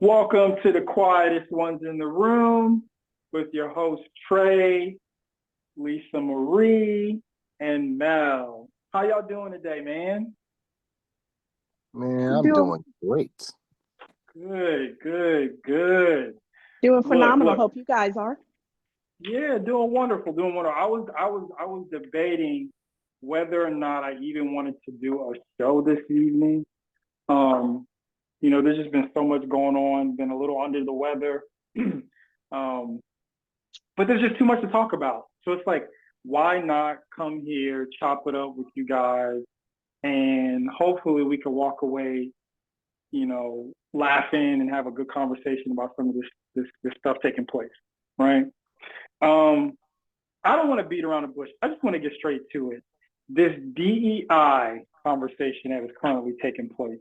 Welcome to the quietest ones in the room with your host Trey, Lisa Marie, and Mel. How y'all doing today, man? Man, I'm doing great. Good. Doing phenomenal. Look. Hope you guys are. Yeah, doing wonderful. I was debating whether or not I even wanted to do a show this evening. There's just been so much going on, been a little under the weather. But there's just too much to talk about. So it's like, why not come here, chop it up with you guys, and hopefully we can walk away, laughing and have a good conversation about some of this stuff taking place, right? I don't want to beat around the bush. I just want to get straight to it. This DEI conversation that is currently taking place.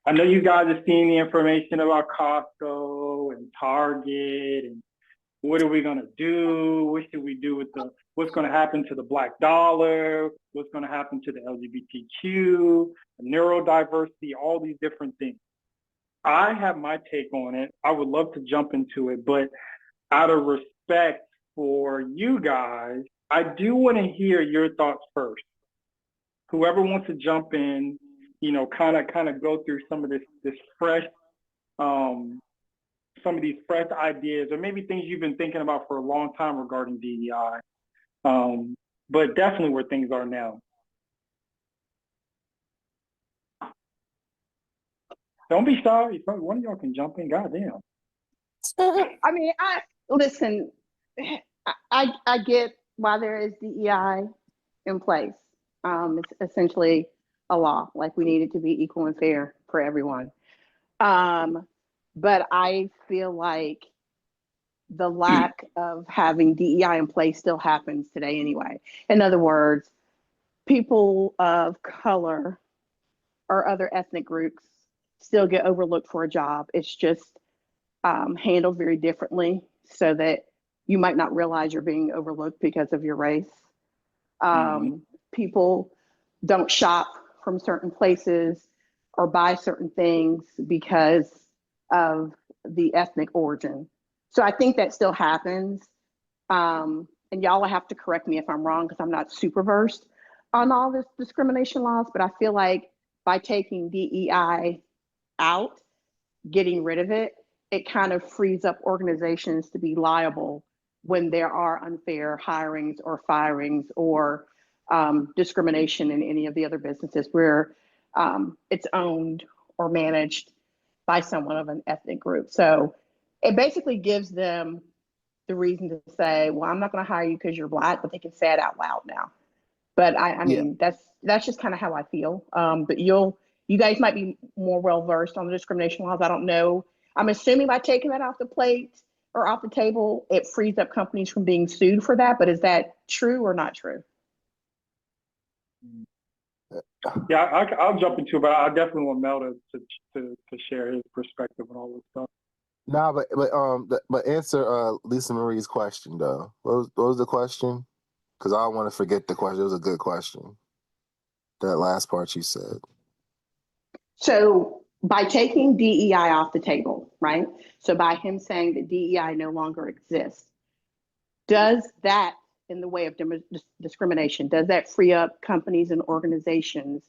I know you guys have seen the information about Costco and Target and what are we going to do? What should we do with what's going to happen to the Black dollar? What's going to happen to the LGBTQ, neurodiversity, all these different things. I have my take on it. I would love to jump into it, but out of respect for you guys, I do want to hear your thoughts first. Whoever wants to jump in, kind of go through some of this fresh, some of these fresh ideas, or maybe things you've been thinking about for a long time regarding DEI, but definitely where things are now. Don't be shy. One of y'all can jump in. Goddamn. I mean, listen. I get why there is DEI in place. It's essentially a law. Like, we need it to be equal and fair for everyone. But I feel like the lack of having DEI in place still happens today anyway. In other words, people of color or other ethnic groups still get overlooked for a job. It's just handled very differently so that you might not realize you're being overlooked because of your race. People don't shop from certain places or buy certain things because of the ethnic origin. So I think that still happens. And y'all will have to correct me if I'm wrong, because I'm not super versed on all this discrimination laws, but I feel like by taking DEI out, getting rid of it, it kind of frees up organizations to be liable when there are unfair hirings or firings or discrimination in any of the other businesses where it's owned or managed by someone of an ethnic group. So it basically gives them the reason to say, well, I'm not going to hire you because you're Black, but they can say it out loud now. But I mean, that's just kind of how I feel. But you guys might be more well versed on the discrimination laws. I don't know. I'm assuming by taking that off the plate or off the table, it frees up companies from being sued for that. But is that true or not true? Yeah, I'll jump into it, but I definitely want Mel to share his perspective on all this stuff. Nah, but answer Lisa Marie's question though. What was the question? Because I don't want to forget the question. It was a good question. That last part you said. So by taking DEI off the table, right? So by him saying that DEI no longer exists, does that, in the way of discrimination, does that free up companies and organizations,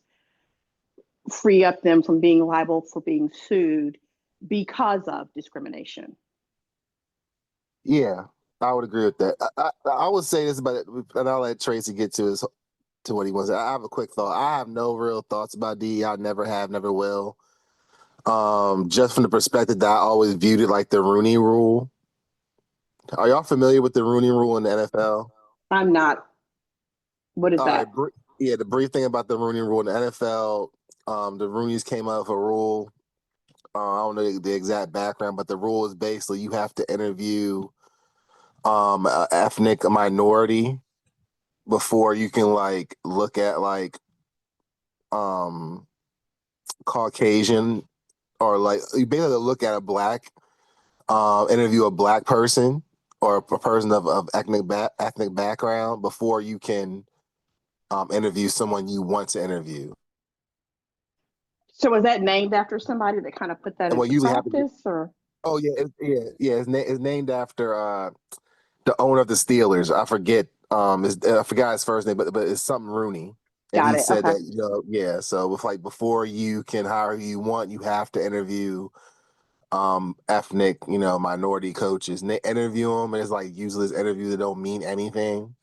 free up them from being liable for being sued because of discrimination? Yeah, I would agree with that. I would say this about it, and I'll let Tracy get to what he wants. I have a quick thought. I have no real thoughts about DEI. I never have, never will. Just from the perspective that I always viewed it like the Rooney Rule. Are y'all familiar with the Rooney Rule in the NFL? I'm not. What is that? Yeah, the brief thing about the Rooney Rule in the NFL, the Rooneys came up with a rule. I don't know the exact background, but the rule is basically you have to interview an ethnic minority before you can look at Caucasian, or you basically look at a Black, interview a Black person or a person of ethnic background before you can interview someone you want to interview. So is that named after somebody that kind of put that And what into usually happens, practice, or? oh yeah, it's named after the owner of the Steelers. I forget I forgot his first name, but it's something Rooney. And Got he it. said Okay. that, yeah. So with like before you can hire who you want, you have to interview ethnic, minority coaches. And they interview them, and it's like usually it's interviews that don't mean anything.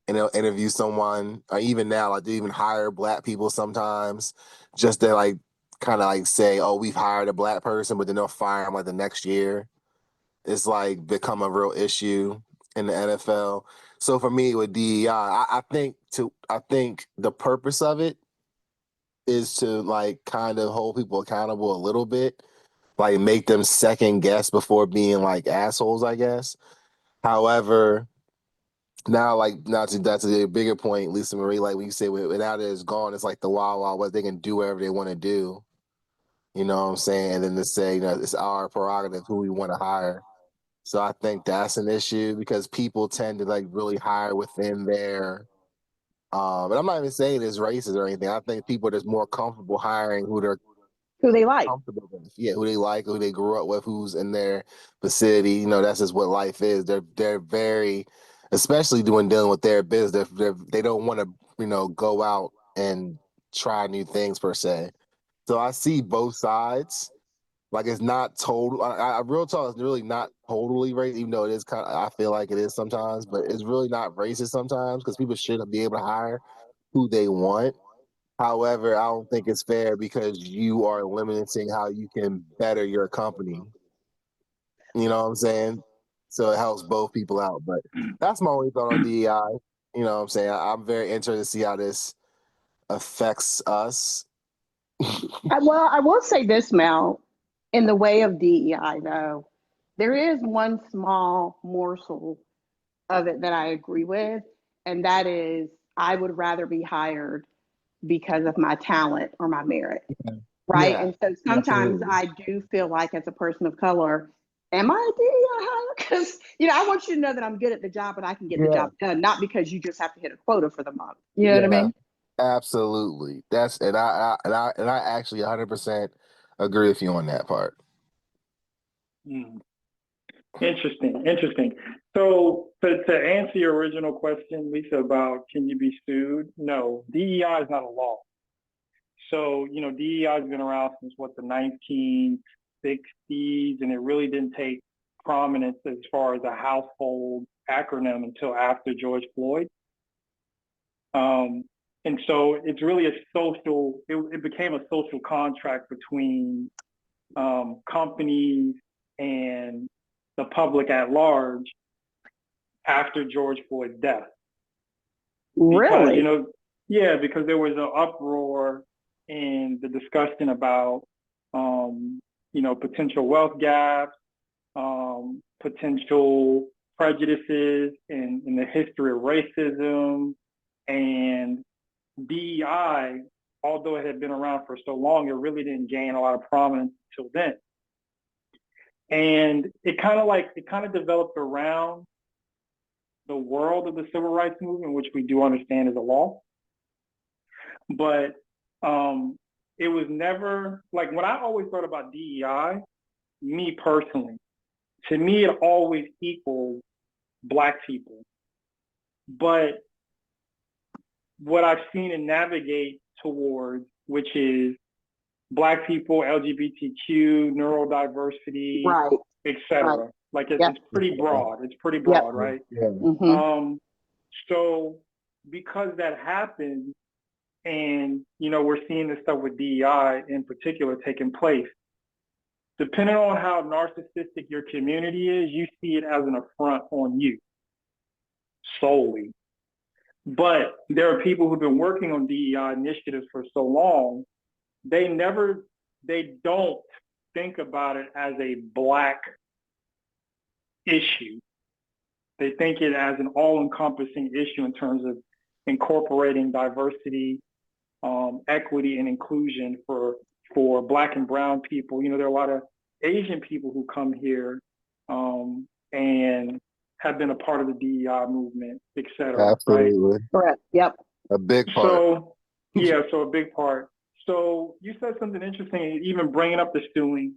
And they'll interview someone, or even now, like they even hire black people sometimes, just to like kind of like say, oh, we've hired a black person, but then they'll fire them like the next year. It's like become a real issue in the NFL. So for me with DEI, I think the purpose of it is to like kind of hold people accountable a little bit, like make them second guess before being like assholes, I guess. However, now to that's a bigger point, Lisa Marie, like when you say now that it's gone, it's like the wild wild west, they can do whatever they want to do. You know what I'm saying? And then to say, it's our prerogative who we want to hire. So I think that's an issue because people tend to like really hire within their and I'm not even saying it's racist or anything. I think people are just more comfortable hiring who they're Who they like. comfortable with. Yeah, who they like, who they grew up with, who's in their vicinity. That's just what life is. They're very, especially dealing with their business. They don't want to go out and try new things per se. So I see both sides. Like it's not total. Real talk is really not totally racist, even though it is kind of. I feel like it is sometimes, but it's really not racist sometimes because people should be able to hire who they want. However, I don't think it's fair because you are limiting how you can better your company. You know what I'm saying? So it helps both people out. But that's my only thought on DEI. You know what I'm saying? I'm very interested to see how this affects us. Well, I will say this, Mel, in the way of DEI, though, there is one small morsel of it that I agree with, and that is I would rather be hired because of my talent or my merit, right? Yeah, And so sometimes absolutely. I do feel like, as a person of color, am I a DEI hire? Because I want you to know that I'm good at the job and I can get the Yeah, job done, not because you just have to hit a quota for the month. You know what I yeah, mean? absolutely. And I actually 100% agree with you on that part. Mm. Interesting. So to answer your original question, Lisa, about can you be sued? No, DEI is not a law. So, DEI has been around since the 1960s, and it really didn't take prominence as far as a household acronym until after George Floyd. And so it's really it became a social contract between companies and the public at large after George Floyd's death. Because, Really? because there was an uproar in the discussion about, potential wealth gaps, potential prejudices in the history of racism, and DEI, although it had been around for so long, it really didn't gain a lot of prominence until then. And it kind of developed around the world of the civil rights movement, which we do understand is a law. But it was never like when I always thought about DEI, me personally, to me, it always equals Black people. But what I've seen it navigate towards, which is Black people, LGBTQ, neurodiversity, Right. etc. Right. Like Yep. it's pretty broad. It's pretty Yep. broad, right? Yeah. Mm-hmm. So because that happened, and we're seeing this stuff with DEI in particular taking place, depending on how narcissistic your community is, you see it as an affront on you solely. But there are people who've been working on DEI initiatives for so long, they don't think about it as a Black issue. They think it as an all-encompassing issue in terms of incorporating diversity, equity, and inclusion for Black and brown people. There are a lot of Asian people who come here and have been a part of the DEI movement, et cetera, right? Absolutely. Correct. Yep. A big part. So, yeah, so a big part. So you said something interesting, even bringing up the stewing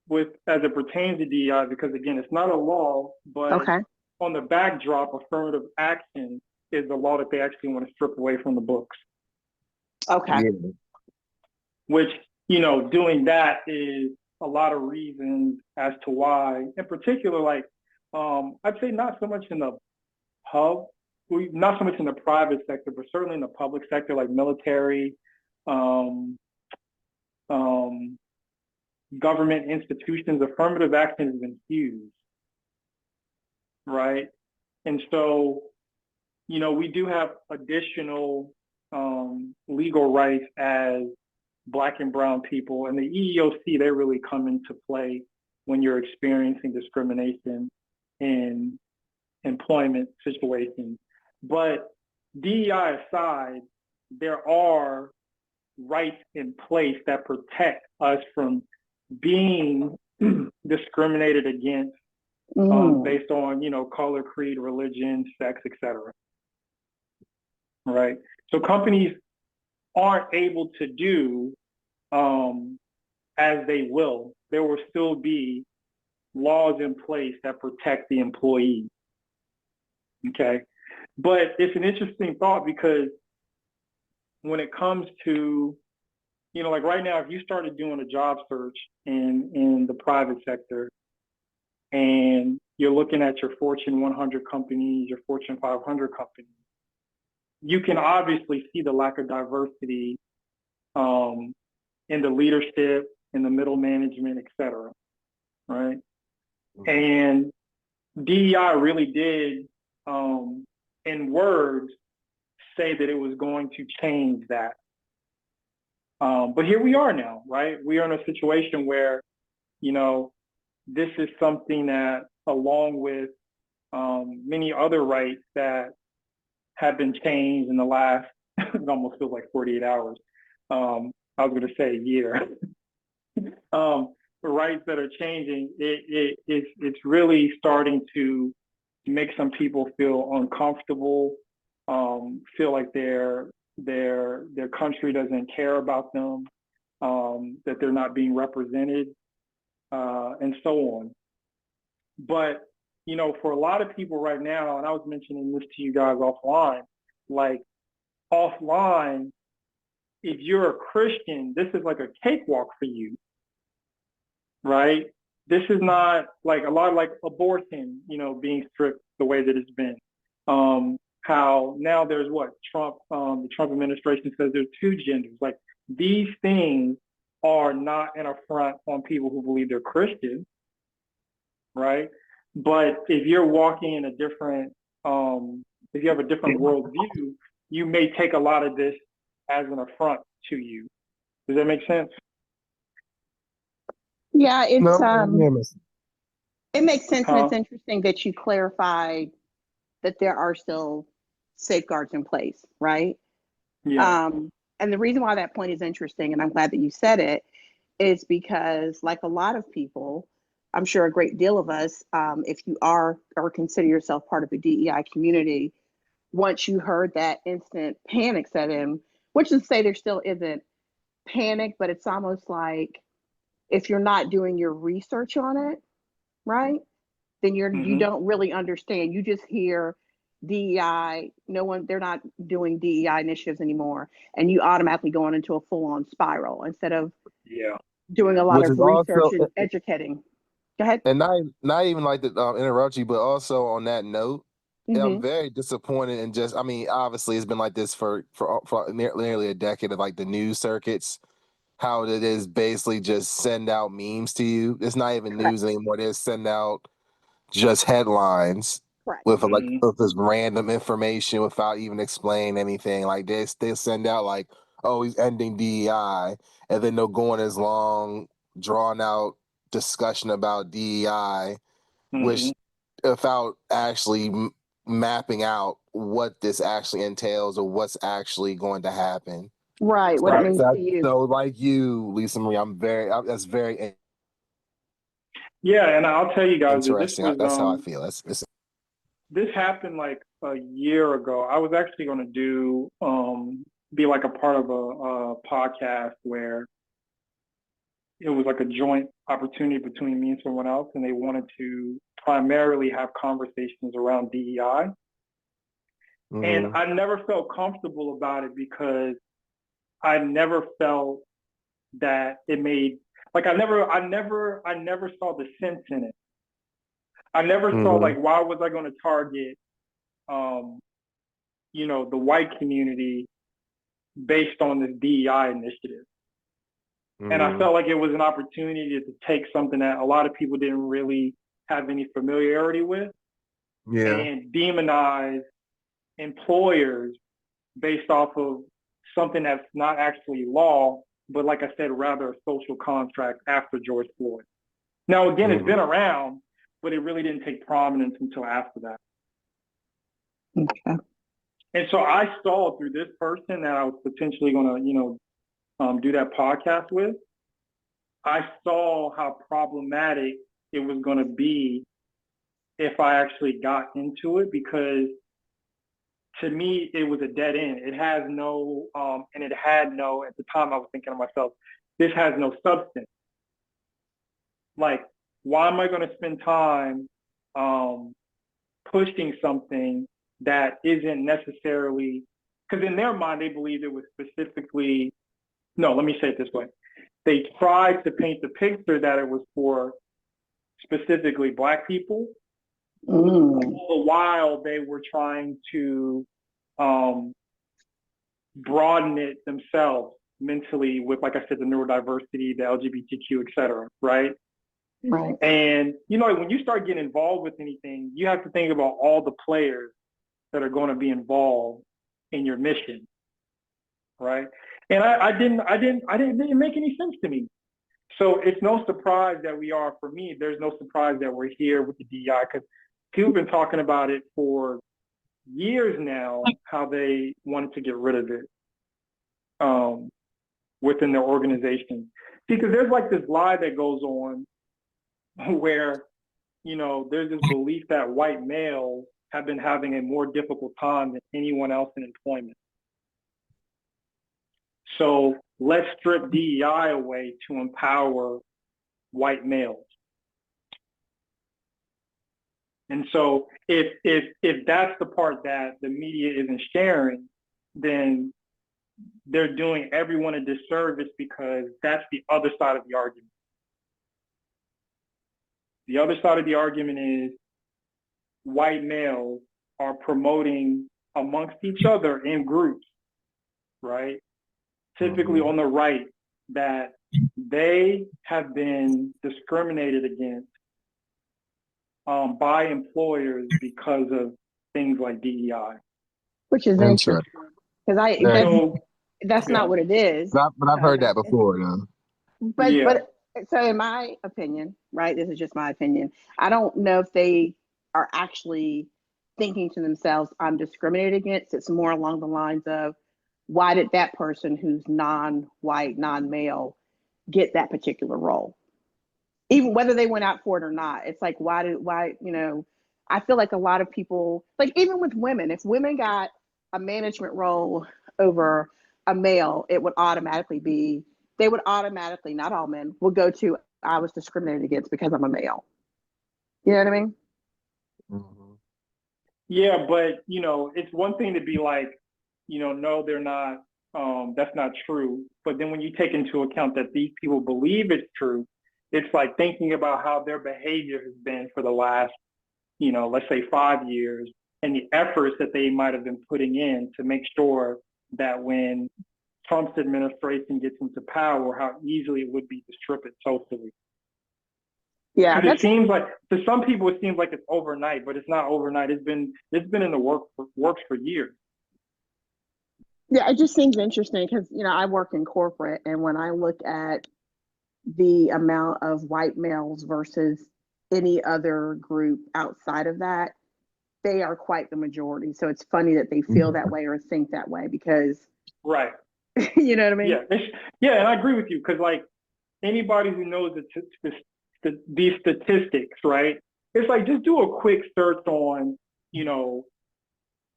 with as it pertains to DEI, because again, it's not a law, but Okay. on the backdrop, affirmative action is the law that they actually want to strip away from the books. Okay. Yeah. Which, doing that is a lot of reasons as to why, in particular, like, I'd say not so much in the not so much in the private sector, but certainly in the public sector, like military, um, um, government institutions, affirmative action has been huge, right? And so, we do have additional legal rights as Black and brown people, and the EEOC, they really come into play when you're experiencing discrimination in employment situations. But DEI aside, there are rights in place that protect us from being discriminated against based on, color, creed, religion, sex, etc. Right? So companies aren't able to do as they will. There will still be laws in place that protect the employee. Okay. But it's an interesting thought because when it comes to, like right now, if you started doing a job search in the private sector and you're looking at your Fortune 100 companies, your Fortune 500 companies, you can obviously see the lack of diversity in the leadership, in the middle management, et cetera, right? Mm-hmm. And DEI really did, in words, say that it was going to change that. But here we are now, right? We are in a situation where, this is something that, along with many other rights that have been changed in the last, it almost feels like 48 hours. I was going to say a year. The rights that are changing, it's really starting to make some people feel uncomfortable, feel like their country doesn't care about them, that they're not being represented, and so on. But, for a lot of people right now, and I was mentioning this to you guys offline, like offline, if you're a Christian, this is like a cakewalk for you, right? This is not like a lot like abortion, being strict the way that it's been. How now there's what Trump, the Trump administration says there's two genders. Like these things are not an affront on people who believe they're Christian, right? But if you're walking in a different, if you have a different worldview, you may take a lot of this as an affront to you. Does that make sense? Yeah, it's No, it makes sense, and it's interesting that you clarified that there are still safeguards in place, right? Yeah. And the reason why that point is interesting, and I'm glad that you said it, is because, like a lot of people, I'm sure a great deal of us, if you are or consider yourself part of the DEI community, once you heard that instant panic set in, which is to say there still isn't panic, but it's almost like if you're not doing your research on it, right, then you don't really understand. You just hear DEI, they're not doing DEI initiatives anymore, and you automatically going into a full-on spiral instead of doing a lot of research and educating. Go ahead. And not even like to interrupt you, but also on that note, I'm very disappointed in just, I mean, obviously it's been like this for nearly a decade of like the news circuits, how it is basically just send out memes to you. It's not even news anymore. They send out just headlines with with this random information without even explaining anything. Like they send out like, oh, he's ending DEI, and then they'll go on this long, drawn out discussion about DEI, which without actually mapping out what this actually entails or what's actually going to happen. Right. What it means to you. So like you, Lisa Marie, that's very yeah, and I'll tell you guys interesting. That's how I feel. This happened like a year ago. I was actually going to do be like a part of a podcast where it was like a joint opportunity between me and someone else, and they wanted to primarily have conversations around DEI. And I never felt comfortable about it because I never felt that it made, like, I never saw the sense in it. I never saw, like, why was I going to target, you know, the white community based on this DEI initiative? And I felt like it was an opportunity to take something that a lot of people didn't really have any familiarity with and demonize employers based off of something that's not actually law, but like I said, rather a social contract after George Floyd. Now, again, it's been around, but it really didn't take prominence until after that. Okay. And so I saw through this person that I was potentially going to, you know, do that podcast with, I saw how problematic it was going to be if I actually got into it, because to me, it was a dead end. It has no, and it had no, at the time I was thinking to myself, this has no substance. Like, why am I going to spend time pushing something that isn't necessarily, because in their mind, they believed it was specifically, no, let me say it this way. They tried to paint the picture that it was for specifically Black people. All the while they were trying to broaden it themselves mentally with, like I said, the neurodiversity, the LGBTQ, et cetera, right? Right. And, you know, when you start getting involved with anything, you have to think about all the players that are going to be involved in your mission, right? And it didn't make any sense to me. So it's no surprise that for me, there's no surprise that we're here with the DEI, because people have been talking about it for years now, how they wanted to get rid of it within their organization. Because there's like this lie that goes on where, you know, there's this belief that white males have been having a more difficult time than anyone else in employment. So let's strip DEI away to empower white males. And so if that's the part that the media isn't sharing, then they're doing everyone a disservice, because that's the other side of the argument. The other side of the argument is white males are promoting amongst each other in groups, right? Typically on the right, that they have been discriminated against by employers because of things like DEI. Which is interesting, because that's not what it is. But I've heard that before, though. But so in my opinion, right, this is just my opinion, I don't know if they are actually thinking to themselves, I'm discriminated against. It's more along the lines of, why did that person who's non-white, non-male get that particular role? Even whether they went out for it or not, it's like, why, you know, I feel like a lot of people, like even with women, if women got a management role over a male, it would automatically be, they would automatically, not all men, would go to, I was discriminated against because I'm a male. You know what I mean? Yeah, but, you know, it's one thing to be like, you know, no, they're not, that's not true. But then when you take into account that these people believe it's true, it's like thinking about how their behavior has been for the last, you know, let's say 5 years, and the efforts that they might have been putting in to make sure that when Trump's administration gets into power, how easily it would be to strip it totally. Yeah, it seems like, to some people it seems like it's overnight, but it's not overnight. It's been in the works for years. Yeah, it just seems interesting because, you know, I work in corporate, and when I look at the amount of white males versus any other group outside of that, they are quite the majority. So it's funny that they feel that way or think that way, because right. You know what I mean? Yeah, and I agree with you, because like anybody who knows these statistics, right? It's like, just do a quick search on, you know,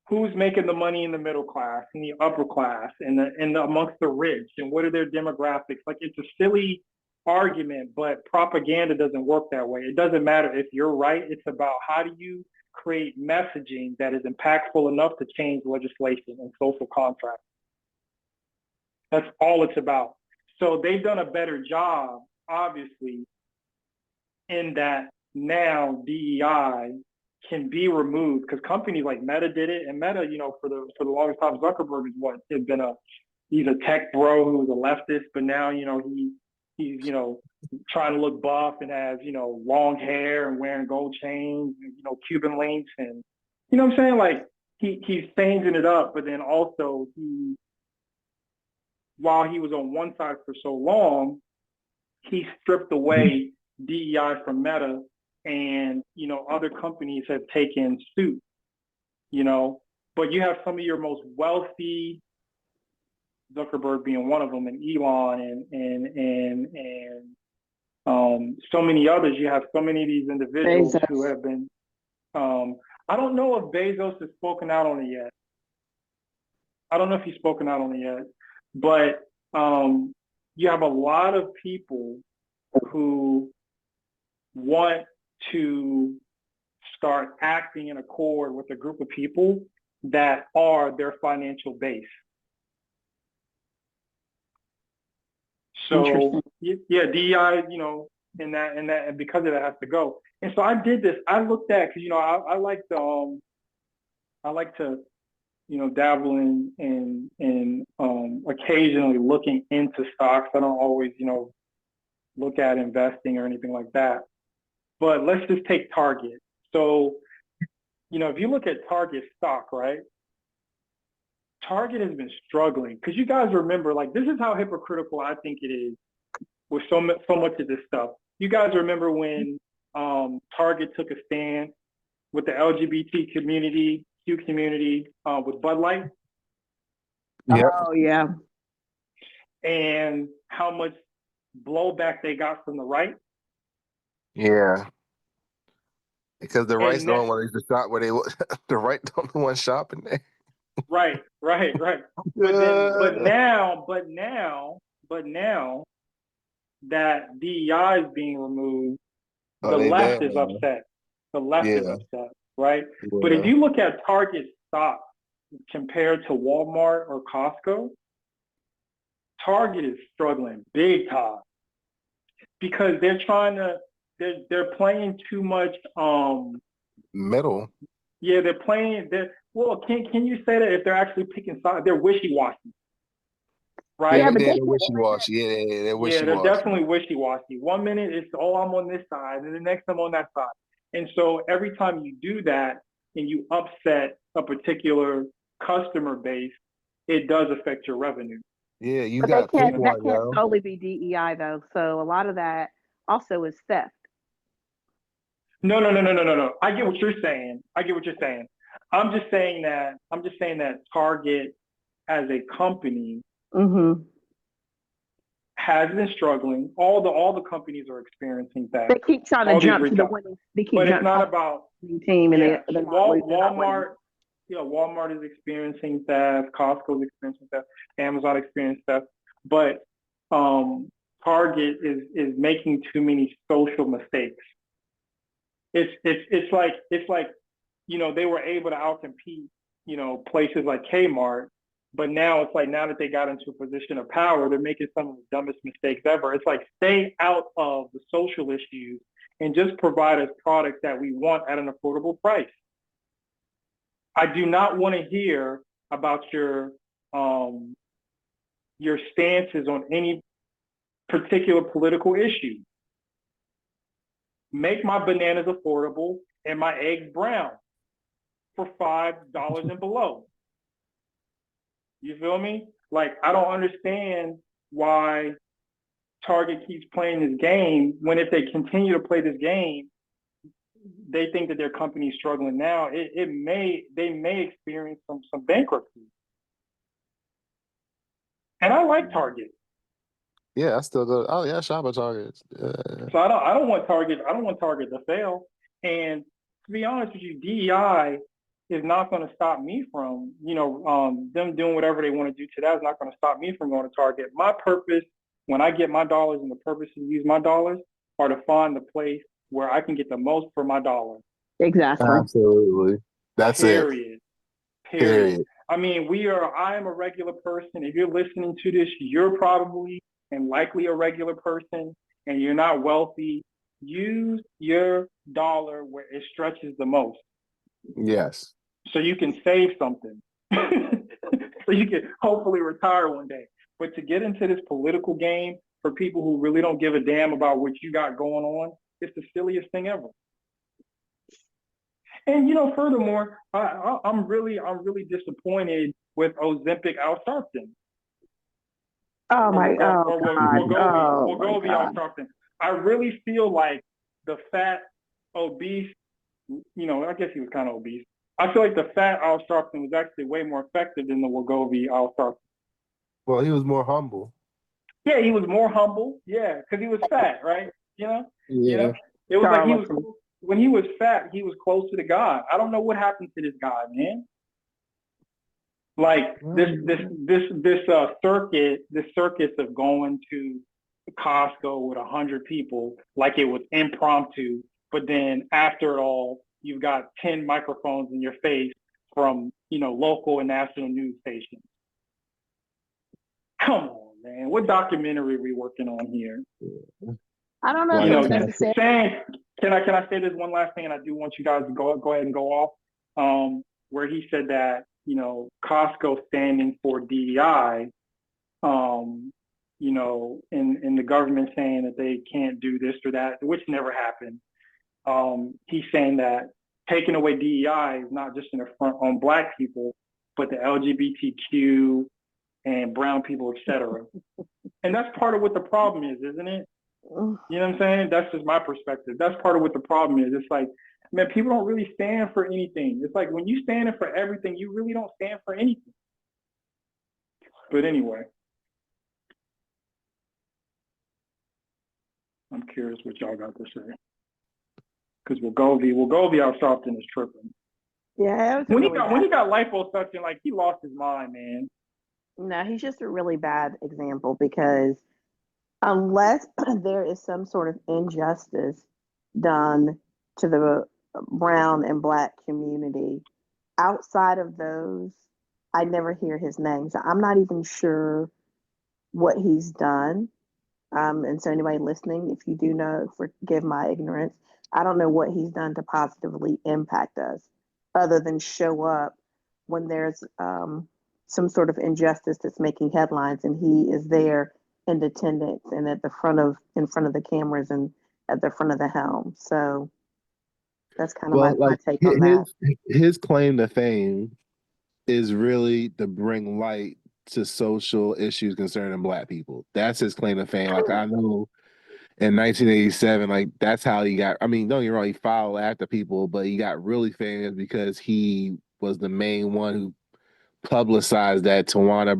who's making the money in the middle class, in the upper class, and amongst the rich, and what are their demographics? Like, it's a silly argument, but propaganda doesn't work that way. It doesn't matter if you're right. It's about how do you create messaging that is impactful enough to change legislation and social contracts. That's all it's about. So they've done a better job, obviously, in that now DEI can be removed, because companies like Meta did it, and Meta, for the longest time, Zuckerberg he's a tech bro who was a leftist, but now he's trying to look buff and has long hair and wearing gold chains and Cuban links, and what I'm saying, like he's changing it up, but then also while he was on one side for so long, he stripped away DEI from Meta, and other companies have taken suit, but you have some of your most wealthy, Zuckerberg being one of them, and Elon, and so many others. You have so many of these individuals Bezos. who have been. I don't know if Bezos has spoken out on it yet. I don't know if he's spoken out on it yet, but you have a lot of people who want to start acting in accord with a group of people that are their financial base. So yeah, DEI, and because of that has to go. And so I did this. I looked at, because I like to dabble in occasionally looking into stocks. I don't always look at investing or anything like that. But let's just take Target. So if you look at Target stock, right? Target has been struggling, because you guys remember, like, this is how hypocritical I think it is with so much of this stuff. You guys remember when Target took a stand with the LGBT community, with Bud Light? Yep. Oh yeah. And how much blowback they got from the right? Yeah. Because the right's And the only one to shop where the right don't want shopping there. Right. But now that DEI is being removed, the left is upset. The left is upset, right? Yeah. But if you look at Target stock compared to Walmart or Costco, Target is struggling big time, because they're playing too much middle. Yeah, can you say that if they're actually picking sides, they're wishy-washy, right? Yeah, they're wishy-washy. Yeah, they're wishy-washy. Yeah, they're definitely wishy-washy. 1 minute it's, I'm on this side, and the next I'm on that side. And so every time you do that and you upset a particular customer base, it does affect your revenue. Yeah, That can't solely be DEI though. So a lot of that also is theft. No. I get what you're saying. I'm just saying that Target as a company has been struggling. All the companies are experiencing that. They keep trying to jump to the winning. But it's not about team, and Walmart. Walmart is experiencing theft. Costco is experiencing theft. Amazon experiencing theft. But Target is making too many social mistakes. It's like they were able to outcompete places like Kmart, but now it's like, now that they got into a position of power, they're making some of the dumbest mistakes ever. It's like, stay out of the social issues and just provide us products that we want at an affordable price. I do not want to hear about your stances on any particular political issue. Make my bananas affordable and my eggs brown for $5 and below. You feel me? Like, I don't understand why Target keeps playing this game, when if they continue to play this game, they think that their company is struggling now. They may experience some bankruptcy. And I like Target. Yeah, I still go. Oh yeah, I shop at Target. So I don't want Target to fail. And to be honest with you, DEI is not going to stop me from, them doing whatever they want to do to that is not going to stop me from going to Target. My purpose, when I get my dollars and the purpose to use my dollars, are to find the place where I can get the most for my dollar. Exactly. Absolutely. That's Period. it. Period. I mean, I am a regular person. If you're listening to this, you're probably and likely a regular person and you're not wealthy. Use your dollar where it stretches the most. Yes. So you can save something. So you can hopefully retire one day. But to get into this political game for people who really don't give a damn about what you got going on, it's the silliest thing ever. And furthermore, I'm really disappointed with Ozempic Al-Sharpton. Oh my God. Wegovy Al-Sharpton. I really feel like the fat, obese, I guess he was kind of obese. I feel like the fat Al-Sharpton was actually way more effective than the Wegovy Al-Sharpton. Well, he was more humble. Yeah, he was more humble. Yeah, because he was fat, right? Yeah. It was like when he was fat, he was closer to God. I don't know what happened to this guy, man. Like this circus of going to Costco with 100 people, like it was impromptu. But then after it all, you've got 10 microphones in your face from local and national news stations. Come on, man. What documentary are we working on here? I don't know. Can I say this one last thing, and I do want you guys to go ahead and go off. Where he said that Costco standing for DEI, and the government saying that they can't do this or that, which never happened. He's saying that taking away DEI is not just an affront on Black people, but the LGBTQ and brown people, etc. And that's part of what the problem is, isn't it? You know what I'm saying? That's just my perspective. That's part of what the problem is. It's like, man, people don't really stand for anything. It's like when you stand for everything, you really don't stand for anything. But anyway, I'm curious what y'all got to say. Because Wegovy Al-Sharpton is tripping. Yeah, when he got liposuction, like he lost his mind, man. No, he's just a really bad example because unless there is some sort of injustice done to the brown and Black community, outside of those, I never hear his name. So I'm not even sure what he's done. And so anybody listening, if you do know, forgive my ignorance. I don't know what he's done to positively impact us other than show up when there's some sort of injustice that's making headlines and he is there in attendance and in front of the cameras and at the front of the helm. So that's kind of my take on that. His claim to fame is really to bring light to social issues concerning Black people. That's his claim to fame. Like I know in 1987, like that's how he got. I mean, don't get me wrong, he followed after people, but he got really famous because he was the main one who publicized that Tawana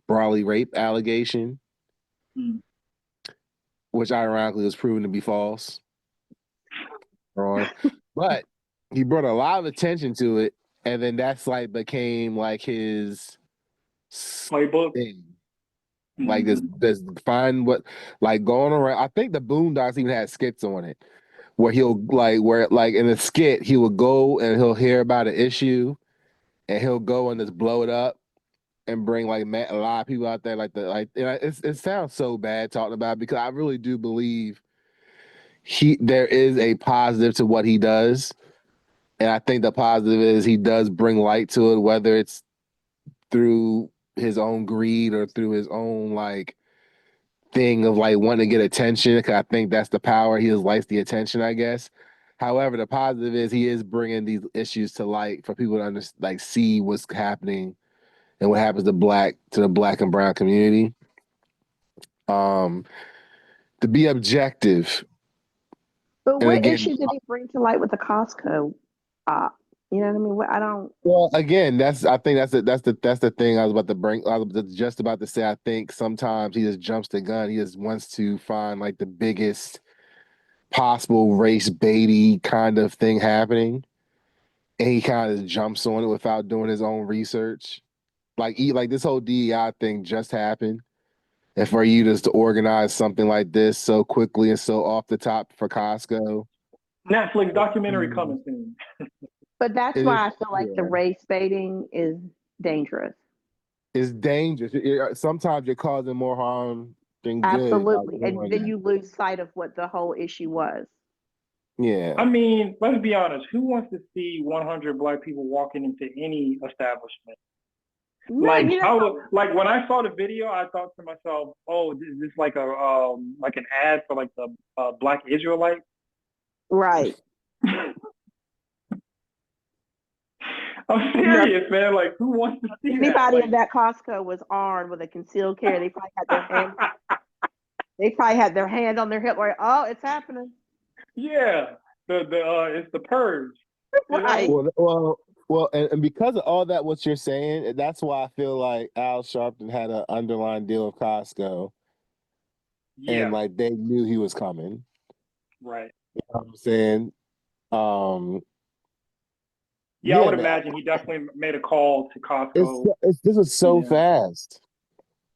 Brawley rape allegation, which ironically was proven to be false. But he brought a lot of attention to it, and then that's like became like his playbook thing. Like this find what like going around. I think the Boondocks even had skits on it where he'll like in a skit he would go and he'll hear about an issue and he'll go and just blow it up and bring like a lot of people out there it sounds so bad talking about it because I really do believe there is a positive to what he does, and I think the positive is he does bring light to it, whether it's through his own greed or through his own like thing of like wanting to get attention, because I think that's the power. He just likes the attention, I guess. However, the positive is he is bringing these issues to light for people to see what's happening and what happens to the Black and brown community. To be objective. But what issue did he bring to light with the Costco op? You know what I mean? I don't. Well, again, I think that's the thing I was about to bring. I was just about to say. I think sometimes he just jumps the gun. He just wants to find like the biggest possible race baity kind of thing happening, and he kind of jumps on it without doing his own research. Like this whole DEI thing just happened, and for you just to organize something like this so quickly and so off the top for Costco, Netflix documentary coming soon. But that's it why is, I feel like the yeah, race baiting is dangerous. it's dangerous. Sometimes you're causing more harm than good by Absolutely. And doing then that. you lose sight of what the whole issue was. Yeah. I mean, let's be honest. Who wants to see 100 black people walking into any establishment? No, Like you I know, was like when I saw the video, I thought to myself, "Oh, is this like a like an ad for like the Black Israelite?" right. I'm No, serious, man. Like, who wants to see that? anybody Like, in that Costco was armed with a concealed carry. They probably had their hand on their hip like, oh, it's happening. yeah, the it's the purge, you Right. know? And because of all that, what you're saying, that's why I feel like Al Sharpton had an underlying deal with Costco, and Yeah, like they knew he was coming. right. You know what I'm saying? Um, Yeah, I yeah, would man, imagine he definitely made a call to it's, Costco. it's this is so Yeah, fast.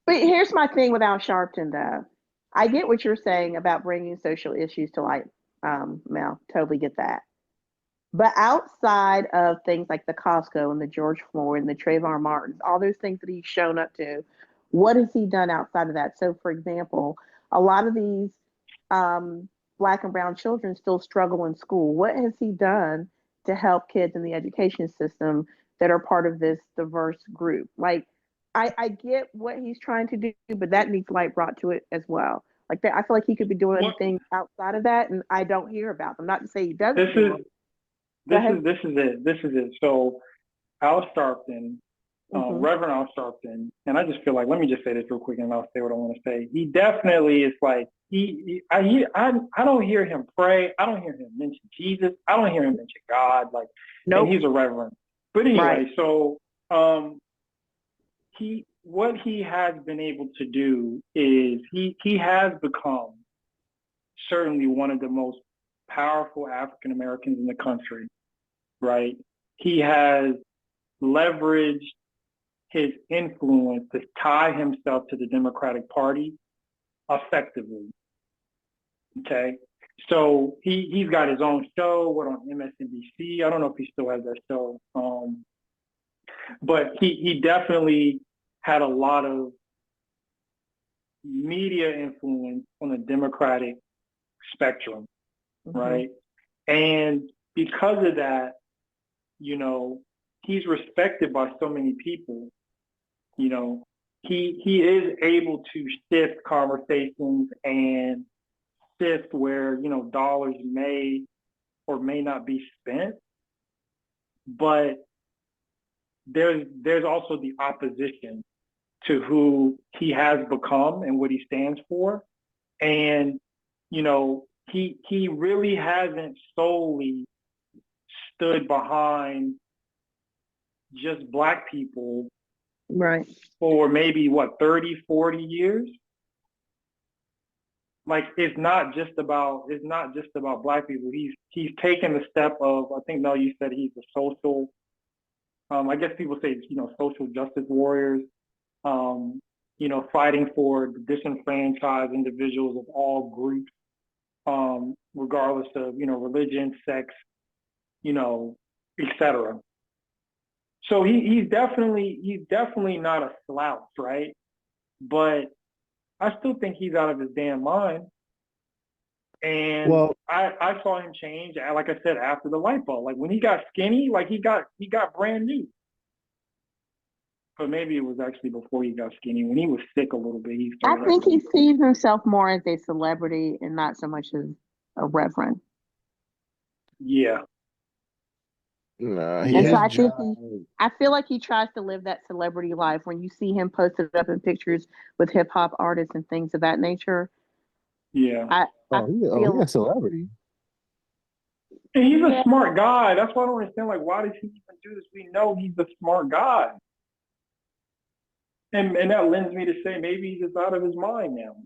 But here's my thing with Al Sharpton, though. I get what you're saying about bringing social issues to light, Mel. Totally get that. But outside of things like the Costco and the George Floyd and the Trayvon Martins, all those things that he's shown up to, what has he done outside of that? So, for example, a lot of these um, Black and brown children still struggle in school. What has he done to help kids in the education system that are part of this diverse group? Like, I get what he's trying to do, but that needs light brought to it as well. Like that, I feel like he could be doing what things outside of that, and I don't hear about them. Not to say he this doesn't do is them. Go ahead. this is it. So Al Sharpton, Hmm. Reverend Al Sharpton, and I just feel like let me just say this real quick, and I'll say what I want to say. He definitely is like I don't hear him pray. I don't hear him mention Jesus. I don't hear him mention God. Like, and Nope. he's a reverend. But Right. anyway, so what he has been able to do is he has become certainly one of the most powerful African Americans in the country, right? He has leveraged his influence to tie himself to the Democratic Party effectively. Okay. So he's got his own show, what on MSNBC. I don't know if he still has that show. But he definitely had a lot of media influence on the Democratic spectrum, Hmm. right? And because of that, you know, he's respected by so many people. You know, he is able to shift conversations and shift where, you know, dollars may or may not be spent, but there's also the opposition to who he has become and what he stands for. And, you know, he really hasn't solely stood behind just black people Right. for maybe what 30, 40 years. Like it's not just about black people. He's taken the step of, I think Mel, you said he's a social, I guess people say, you know, social justice warriors, um, you know, fighting for the disenfranchised individuals of all groups, regardless of, you know, religion, sex, you know, etc. So he's definitely not a slouch, right? But I still think he's out of his damn mind. And Well, I saw him change, like I said, after the light bulb. Like when he got skinny, like he got brand new. But maybe it was actually before he got skinny. When he was sick a little bit, he I started think acting. he sees himself more as a celebrity and not so much as a reverend. Yeah, nah, And so his yeah, I think job. I feel like he tries to live that celebrity life when you see him posted up in pictures with hip hop artists and things of that nature. yeah. I He feel, a celebrity. And he's a yeah, smart guy. That's why I don't understand. Like, why does he even do this? We know he's a smart guy, and that lends me to say maybe he's just out of his mind now.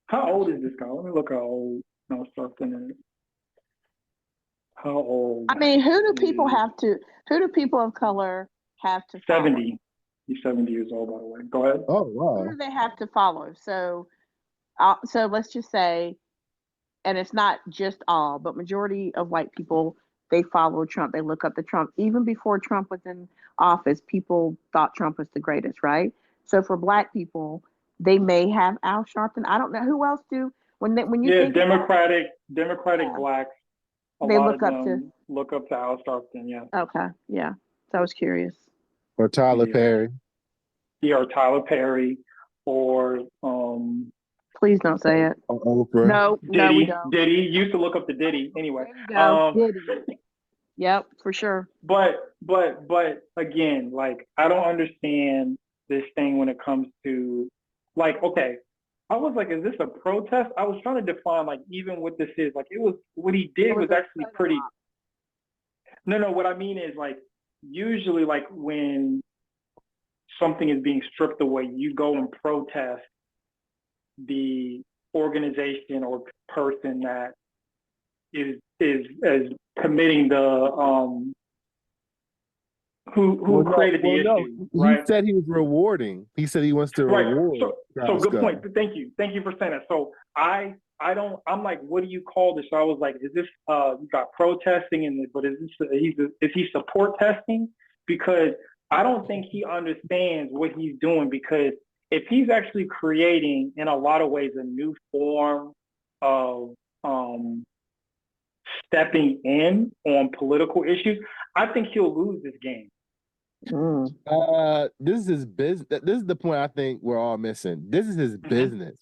How old is this guy? Let me look how old. No, something. How old? I mean, who do people is of color have to follow? 70. He's 70 years old, by the way. Go ahead. Oh Who wow. do they have to follow? So let's just say, and it's not just all, but majority of white people, they follow Trump. They look up to Trump. Even before Trump was in office, people thought Trump was the greatest, right? So for black people, they may have Al Sharpton. I don't know who else do when you Yeah, think about Democratic yeah, blacks. A they lot look of up to. them look up to Al Sharpton. Yeah, Okay, yeah. So I was curious. Or Tyler yeah, Perry. yeah. Or Tyler Perry, or Please don't say it. Or Oprah. No, no, we Diddy. don't. Diddy used to look up to Diddy. Anyway, There you go. Diddy. Yep, for sure. but again, like I don't understand this thing when it comes to like okay. I was like, is this a protest? I was trying to define like even what this is. Like it was what he It did was was a actually photo pretty. op. No, what I mean is like usually like when something is being stripped away, you go and protest the organization or person that is committing the who created the No. issue, He right? said he was rewarding. He said he wants to Right. reward So good Scott. point. Thank you for saying that. So I don't. I'm like, what do you call this? So I was like, is this you got protesting and but is he support testing? Because I don't think he understands what he's doing. Because if he's actually creating in a lot of ways a new form of stepping in on political issues, I think he'll lose this game. This is his business. This is the point I think we're all missing. This is his business.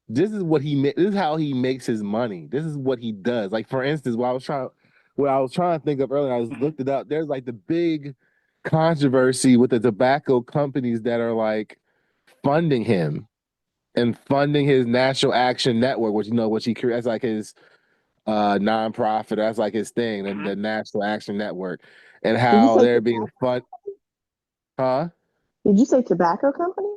This is what this is how he makes his money. This is what he does. Like for instance, what I was trying to think of earlier, I was looked it up. There's like the big controversy with the tobacco companies that are like funding him and funding his National Action Network, which he creates like his nonprofit. That's like his thing, and the National Action Network, and Did you how say they're being funded. Huh? Did you say tobacco company?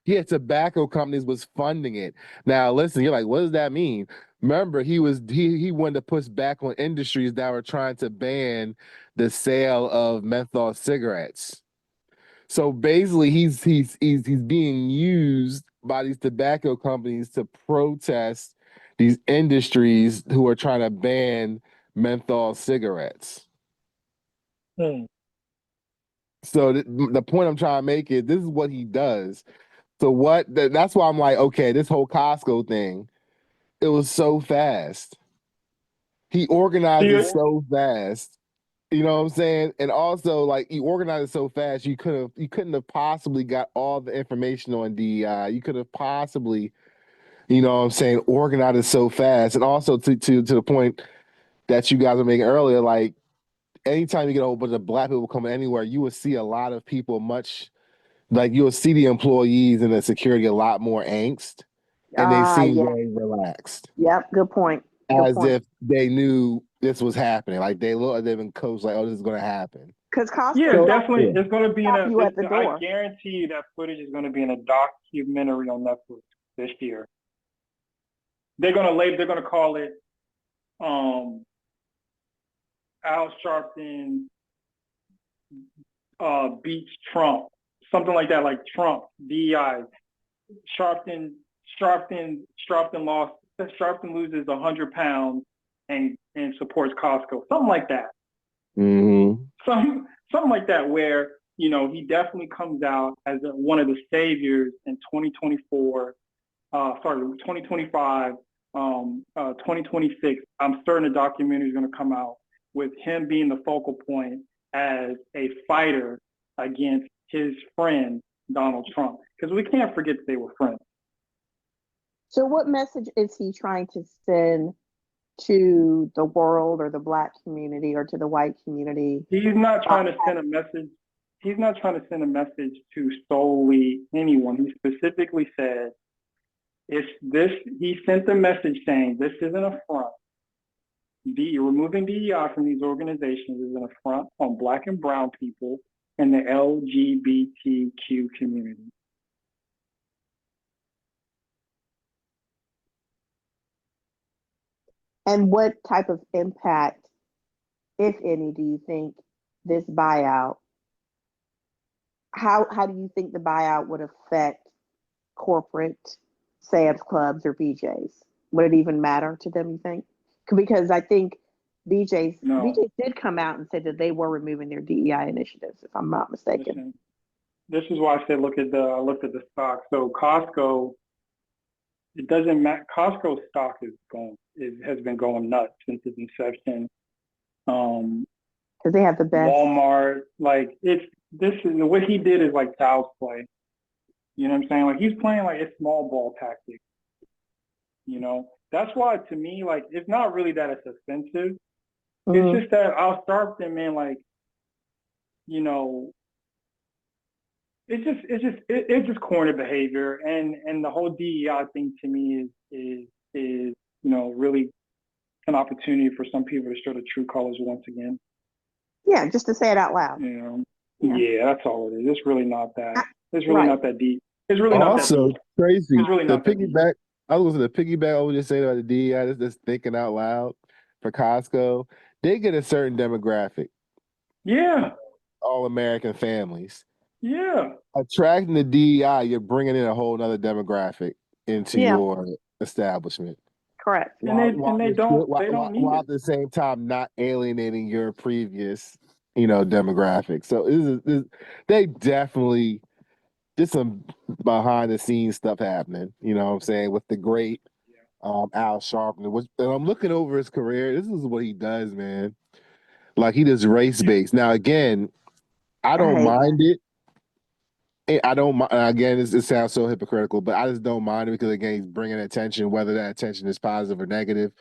Yeah, tobacco companies was funding it. Now, listen, you're like, what does that mean? Remember, he wanted to push back on industries that were trying to ban the sale of menthol cigarettes. So basically, he's being used by these tobacco companies to protest these industries who are trying to ban menthol cigarettes. So the point I'm trying to make is this is what he does. So that's why I'm like, okay, this whole Costco thing, it was so fast. He organized it so fast. You know what I'm saying? And also, like, he organized it so fast, you couldn't have possibly got all the information on DEI. You could have possibly, you know what I'm saying, organized it so fast. And also to the point that you guys were making earlier, like anytime you get a whole bunch of black people coming anywhere, you will see a lot of people you'll see the employees and the security a lot more angst, and they seem Yeah. very relaxed, Yep. Good point. as if they knew this was happening. Like they look like they've been coached, like, oh, this is going to happen. Because Costco Yeah, definitely. It's going to be in stop you at the I door. guarantee you that footage is going to be in a documentary on Netflix this year. They're going to call it Al Sharpton beats Trump, something like that, like Trump DEI. Sharpton lost. Sharpton loses 100 pounds and supports Costco, something like that. Something like that, where he definitely comes out as one of the saviors in 2024. 2025, 2026. I'm certain a documentary is going to come out with him being the focal point as a fighter against his friend Donald Trump, because we can't forget that they were friends. So what message is he trying to send to the world or the black community or to the white community? He's not trying to send a message. He's not trying to send a message to solely anyone. He specifically said, he sent the message saying this is an affront. Removing DEI from these organizations is an affront on black and brown people and the LGBTQ community. And what type of impact, if any, do you think this buyout, how do you think the buyout would affect corporate Sam's Clubs or BJ's? Would it even matter to them, you think? Because I think No, BJ's did come out and said that they were removing their DEI initiatives, if I'm not mistaken. listen, this is why I said I looked at the stock. So Costco, it doesn't matter. Costco stock has been going nuts since its inception. Because they have the best. Walmart, like what he did is like child's play. You know what I'm saying? Like he's playing like a small ball tactic. You know, that's why to me, like it's not really that it's offensive. It's just that I'll start them, man. Like, you know, it's just corny behavior, and the whole DEI thing to me is really an opportunity for some people to show the true colors once again. Yeah, just to say it out loud. You know, Yeah. yeah, that's all it is. It's really not that. It's really Right. not that deep. It's really not that Also, deep. crazy. It's really The not that deep. piggyback. I was going to piggyback. I was just saying about the DEI. Just thinking out loud for Costco. They get a certain demographic. Yeah, All American families. yeah. Attracting the DEI, you're bringing in a whole other demographic into Yeah. your establishment. Correct. And they don't need While it. at the same time not alienating your previous, demographic. So they definitely just some behind the scenes stuff happening. You know what I'm saying, with the great Al Sharpton. And I'm looking over his career. This is what he does, man. Like he does race based. Now again, I don't hate mind that. it. I don't mind. Again, it sounds so hypocritical, but I just don't mind it because again, he's bringing attention, whether that attention is positive or negative.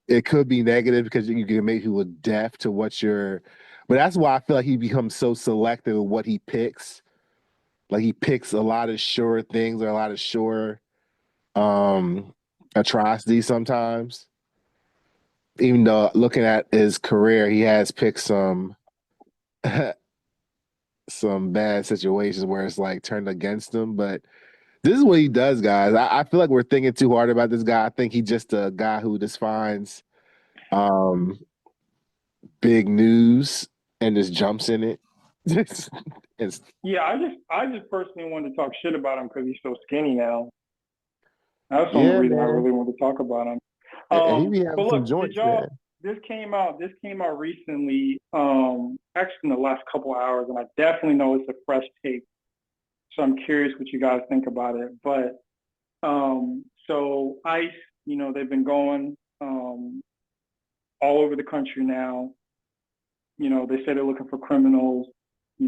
It could be negative because you can make people deaf to what you're. But that's why I feel like he becomes so selective of what he picks. Like he picks a lot of sure things or a lot of sure atrocities sometimes. Even though looking at his career, he has picked some some bad situations where it's like turned against him, but. This is what he does, guys. I feel like we're thinking too hard about this guy. I think he's just a guy who just finds big news and just jumps in it. Yeah, I just personally wanted to talk shit about him because he's so skinny now. That's the only Yeah, reason I man. really wanted to talk about him. And he be But having some look, joints, man. this came out recently, actually in the last couple of hours, and I definitely know it's a fresh take. So I'm curious what you guys think about it. But so ICE, they've been going all over the country now. They say they're looking for criminals, you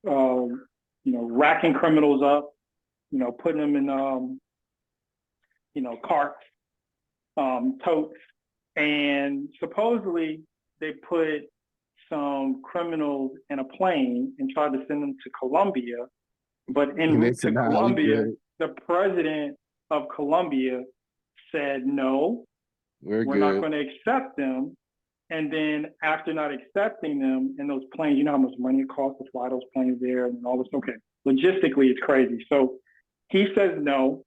know, racking criminals up, putting them in carts, totes, and supposedly they put some criminals in a plane and tried to send them to Colombia. But en route to Colombia, the president of Colombia said, no, we're not going to accept them. And then after not accepting them in those planes, you know how much money it costs to fly those planes there and all this. Okay, logistically, it's crazy. So he says no.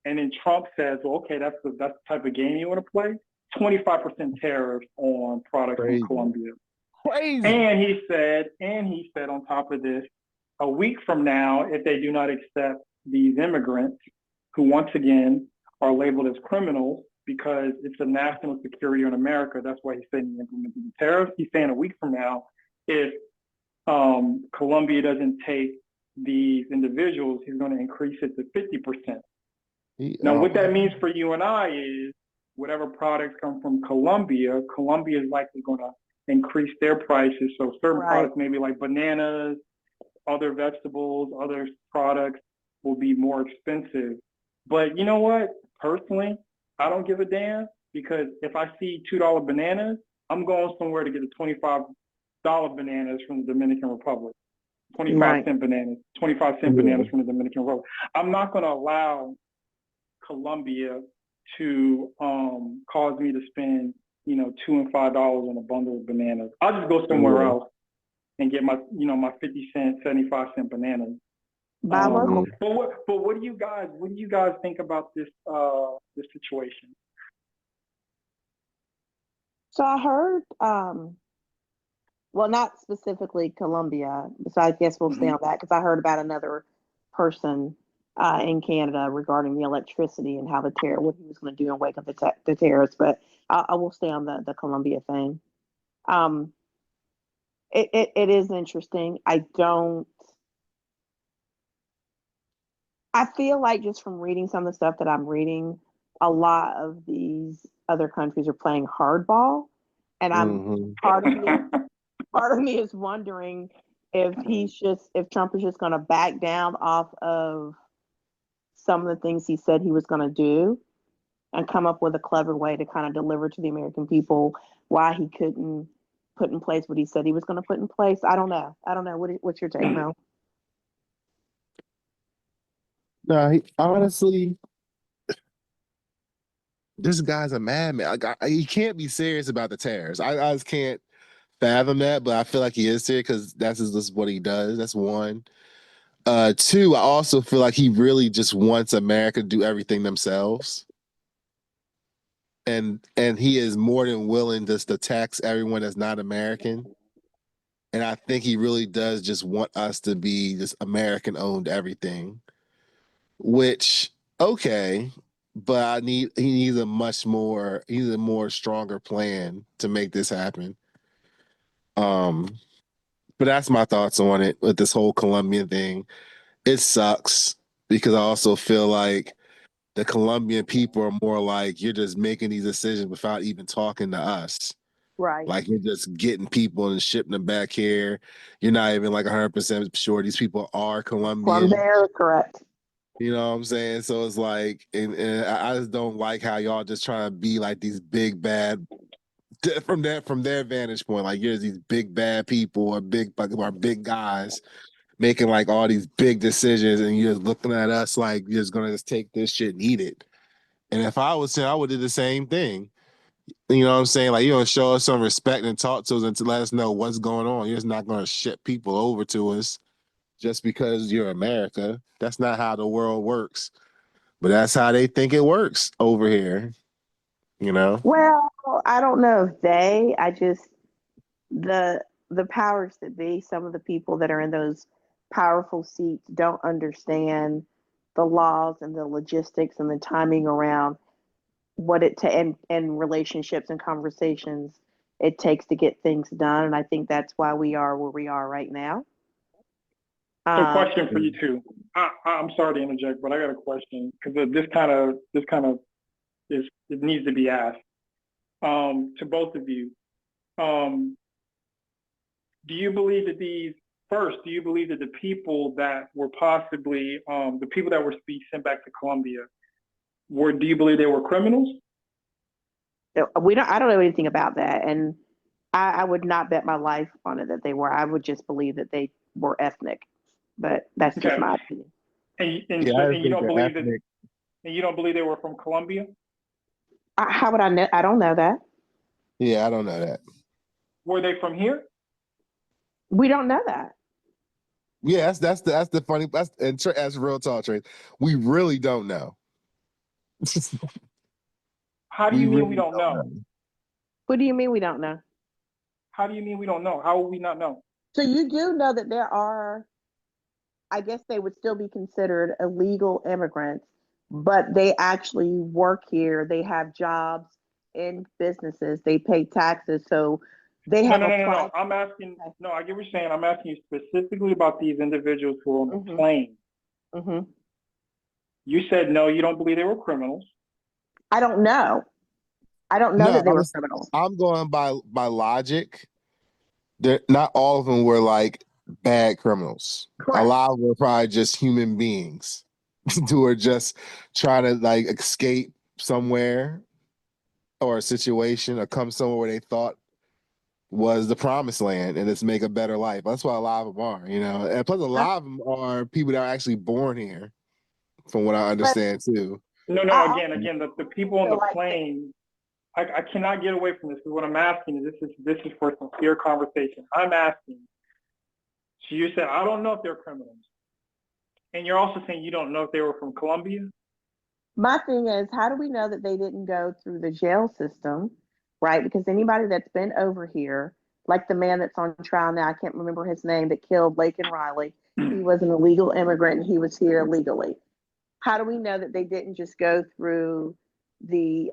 And then Trump says, well, okay, that's the type of game you want to play. 25% tariffs on products from Colombia. Crazy. And he said on top of this, a week from now, if they do not accept these immigrants who once again are labeled as criminals because it's a national security in America, that's why he's saying he implemented the tariffs. He's saying a week from now, if Colombia doesn't take these individuals, he's going to increase it to 50%. Now, what that means for you and I is whatever products come from Colombia, Colombia is likely going to increase their prices. So certain products, maybe like bananas, other vegetables, other products will be more expensive. But you know what? Personally, I don't give a damn because if I see $2 bananas, I'm going somewhere to get the $25 bananas from the Dominican Republic. 25-cent bananas, 25-cent bananas from the Dominican Republic. I'm not going to allow Colombia to cause me to spend, $2 and $5 on a bundle of bananas. I'll just go somewhere else and get my, my 50-cent, 75-cent bananas. Buy local. But what do you guys think about this this situation? So I heard, well, not specifically Colombia, so I guess we'll stay Mhm. on that because I heard about another person in Canada regarding the electricity and how what he was going to do and wake up the terrorists. But I will stay on the Colombia thing. Um, it is interesting. I feel like just from reading some of the stuff that I'm reading, a lot of these other countries are playing hardball, and Hmm. part of me part of me is wondering if Trump is just going to back down off of some of the things he said he was going to do and come up with a clever way to kind of deliver to the American people why he couldn't put in place what he said he was going to put in place. I don't know. I don't know. What's your take, Mel? No, honestly, this guy's a madman. He can't be serious about the tariffs. I just can't fathom that, but I feel like he is serious because just what he does. That's one. Two, I also feel like he really just wants America to do everything themselves. And he is more than willing just to tax everyone that's not American. And I think he really does just want us to be just American owned everything. Which, okay, but he needs he needs a more stronger plan to make this happen. Um, but that's my thoughts on it with this whole Colombian thing. It sucks because I also feel like the Colombian people are more like you're just making these decisions without even talking to us. Right. Like you're just getting people and shipping them back here. You're not even like 100% sure these people are From Colombian. there, correct. You know what I'm saying? So it's like, and I just don't like how y'all just trying to be like these big bad from their vantage point. Like you're these big bad people or big guys making like all these big decisions, and you're just looking at us like you're just gonna just take this shit and eat it. And if I was saying, I would do the same thing. You know what I'm saying? Like, you don't show us some respect and talk to us and to let us know what's going on. You're just not going to ship people over to us just because you're America. That's not how the world works. But that's how they think it works over here, you know? Well, I don't know if I just the powers that be, some of the people that are in those powerful seats don't understand the laws and the logistics and the timing around what and relationships and conversations it takes to get things done. And I think that's why we are where we are right now. So, Um, question for you too. I'm sorry to interject, but I got a question because this kind of is it needs to be asked to both of you. Um, do you believe that do you believe that the people that were possibly the people that were being sent back to Colombia do you believe they were criminals? I don't know anything about that. And I would not bet my life on it that they were. I would just believe that they were ethnic, but that's just Okay, my opinion. Yeah, I and you think don't the believe that ethnic. and you don't believe they were from Colombia? How would I know? I don't know that. Yeah, I don't know that. Were they from here? We don't know that. Yeah, that's the funny. That's real talk, Trace. We really don't know. How do We you mean we really don't don't know? know. What do you mean we don't know? How do you mean we don't know? How will we not know? So you do know that there are, I guess they would still be considered illegal immigrants, but they actually work here. They have jobs in businesses. They pay taxes. So they No, have no, no, no, no. applied. I'm asking. Okay. No, I get what you're saying. I'm asking you specifically about these individuals who are on the Mm-hmm. plane. Mm-hmm. You said no, you don't believe they were criminals. I don't know. I don't know No, that they were criminals. I'm going by logic. Not all of them were like bad criminals. A Correct. lot of them were probably just human beings who are just trying to like escape somewhere or a situation or come somewhere where they thought was the promised land and just make a better life. That's what a lot of them are, you know. And plus, a I, lot of them are people that are actually born here, from what I but understand too. No, no. I also Again, the people on feel the like that. plane. I cannot get away from this. Because what I'm asking is this is for a sincere conversation. I'm asking. So you said I don't know if they're criminals, and you're also saying you don't know if they were from Colombia. My thing is, how do we know that they didn't go through the jail system right? Because anybody that's been over here, like the man that's on trial now, I can't remember his name, that killed Lake and Riley. He was an illegal immigrant and he was here illegally. How do we know that they didn't just go through the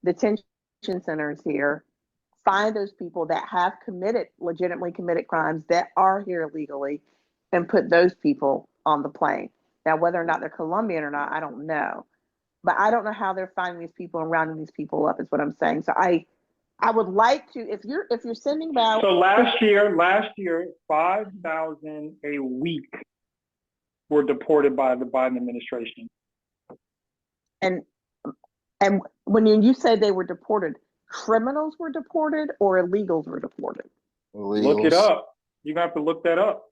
detention centers here, find those people that have legitimately committed crimes that are here illegally, and put those people on the plane? Now, whether or not they're Colombian or not, I don't know. But I don't know how they're finding these people and rounding these people up, is what I'm saying. So I would like to, if you're sending about. So last year, 5,000 a week were deported by the Biden administration. And when you say they were deported, criminals were deported or illegals were deported? Illegals. Look it up. You're gonna have to look that up.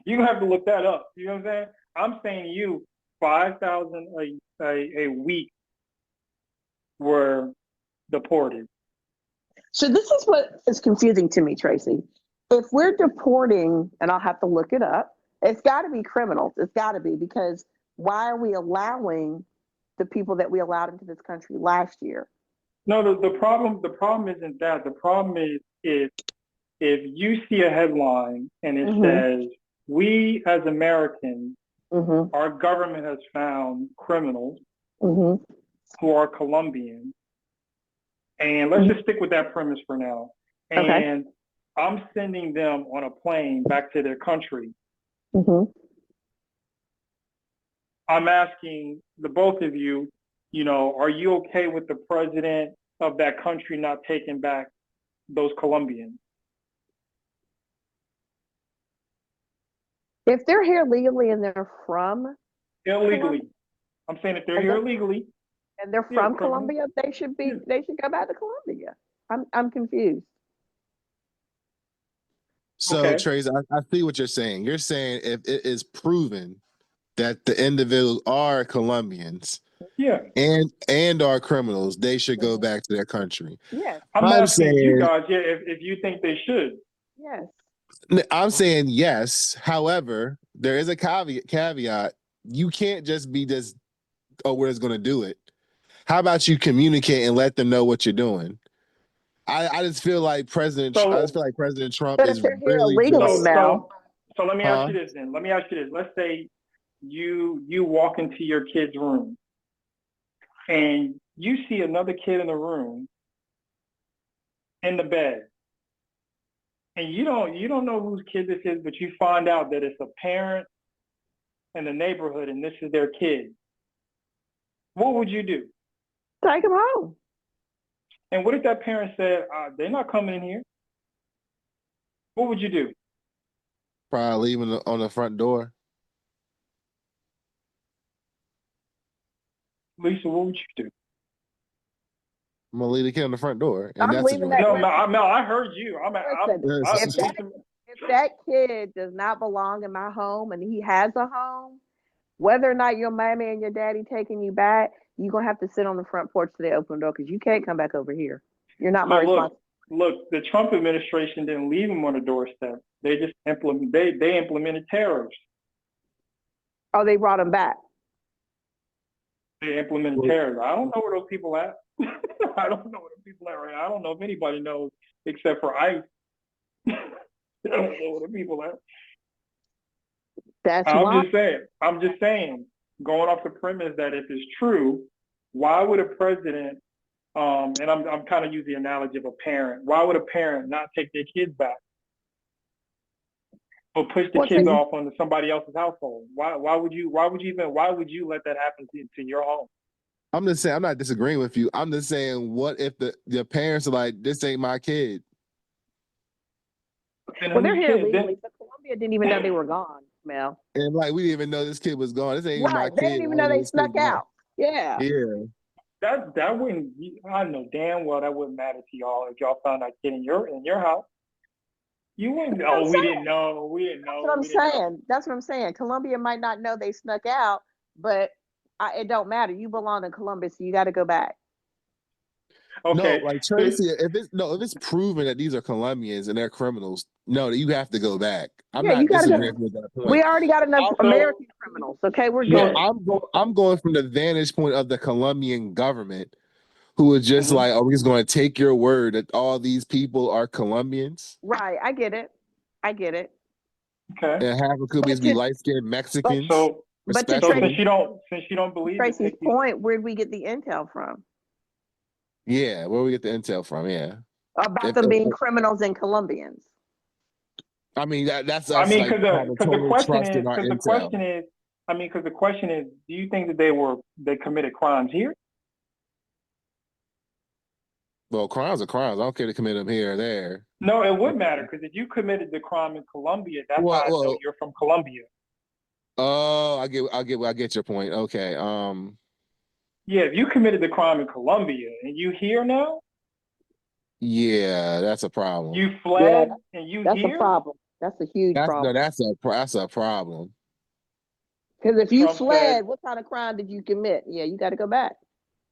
You're gonna have to look that up. You know what I'm saying? I'm saying to you, 5,000 a week were deported. So this is what is confusing to me, Tracy. If we're deporting, and I'll have to look it up, it's got to be criminals. It's got to be, because why are we allowing the people that we allowed into this country last year? No, the problem isn't that. The problem is if you see a headline and it says, "We as Americans, our government has found criminals who are Colombian," and let's just stick with that premise for now. And I'm sending them on a plane back to their country. I'm asking the both of you, are you okay with the president of that country not taking back those Colombians? If they're here legally and they're from Illegally. I'm saying if they're here illegally and they're from Colombia, they should go back to Colombia. I'm confused. So, Trace, I see what you're saying. You're saying if it is proven that the individuals are Colombians, and are criminals, they should go back to their country. Yes. I'm asking you guys, if you think they should. Yes. I'm saying yes. However, there is a caveat. You can't just be we're just going to do it. How about you communicate and let them know what you're doing? I just feel like President Trump is really illegally, Mel. So let me ask you this then. Let's say you walk into your kid's room and you see another kid in the room in the bed. And you don't know whose kid this is, but you find out that it's a parent in the neighborhood and this is their kid. What would you do? Take them home. And what if that parent said, they're not coming in here? What would you do? Probably leave them on the front door. Lisa, what would you do? I'm gonna leave the kid on the front door, and I'm leaving that. No, I heard you. If that kid does not belong in my home and he has a home, whether or not your mommy and your daddy taking you back, you're gonna have to sit on the front porch till they open the door, because you can't come back over here. You're not my responsibility. Look, the Trump administration didn't leave him on the doorstep. They just implemented tariffs. Oh, they brought him back. They implemented tariffs. I don't know where those people at. I don't know where the people at right now. I don't know if anybody knows except for ICE. I don't know where the people at. I'm just saying, going off the premise that if it's true, why would a president, and I'm kind of using the analogy of a parent, why would a parent not take their kids back? Or push the kids off onto somebody else's household? Why would you let that happen to your home? I'm just saying, I'm not disagreeing with you. I'm just saying, what if the parents are like, this ain't my kid? Well, they're here legally, but Colombia didn't even know they were gone, Mel. And we didn't even know this kid was gone. This ain't my kid. They didn't even know they snuck out. Yeah. Yeah. That wouldn't. I know damn well that wouldn't matter to y'all if y'all found that kid in your house. You wouldn't. We didn't know. We didn't know. That's what I'm saying. Colombia might not know they snuck out, but it don't matter. You belong in Colombia, so you got to go back. Okay. No, Tracy, if it's proven that these are Colombians and they're criminals, no, you have to go back. I'm not disagreeing with that point. We already got enough American criminals. Okay, we're good. I'm going from the vantage point of the Colombian government. who are just Mhm. like, are we just going to take your word that all these people are Colombians Right. I get it. I get it. Okay. and half of could But be to light skinned but Mexicans, So but to so respectfully. since you don't believe it, Tracy's point, where'd we get the intel from Yeah, where we get the intel from? Yeah, about if, them if being criminals and Colombians? I mean that's I us mean, like having total trust in our intel. because the question is, do you think that they committed crimes here? Well, crimes are crimes. I don't care to commit them here or there. No, it would matter because if you committed the crime in Colombia, that's how I know Well, you're from Colombia. oh, I get your point. Okay. Yeah, if you committed the crime in Colombia and you here now, Yeah, that's a problem. you Yeah, fled and you that's a here, problem. That's a huge That's no, problem. that's a problem. Because if you Trump said fled, what kind of crime did you commit? Yeah, you got to go back.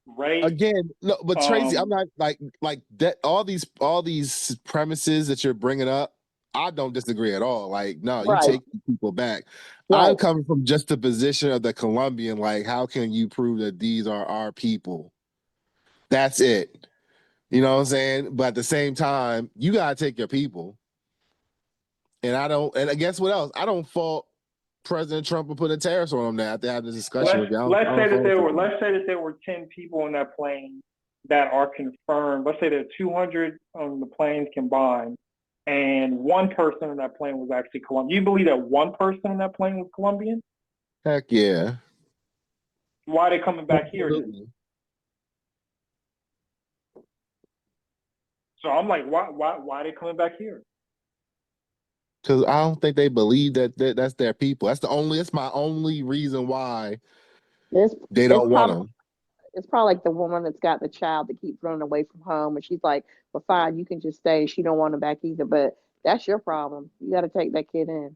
rape. Again, no, but Tracy, I'm Um, not like that. All these premises that you're bringing up, I don't disagree at all. Like, no, you Right, take people back. I'm right. coming from just the position of the Colombian. Like, how can you prove that these are our people? That's it. You know what I'm saying? But at the same time, you gotta take your people. And I don't. And guess what else? I don't fault President Trump for putting tariffs on him now after having this discussion with you. I don't fault him. let's say that there were 10 people on that plane that are confirmed. Let's say there are 200 on the planes combined, and one person on that plane was actually Colombian. You believe that one person on that plane was Colombian? Heck yeah. Why are they coming back here then? Absolutely. So I'm like, why are they coming back here? Because I don't think they believe that that's their people. That's my only reason why It's they it's don't want probably them. it's probably like the woman that's got the child that keeps running away from home, and she's like, "Well, fine, you can just stay." She don't want him back either, but that's your problem. You got to take that kid in.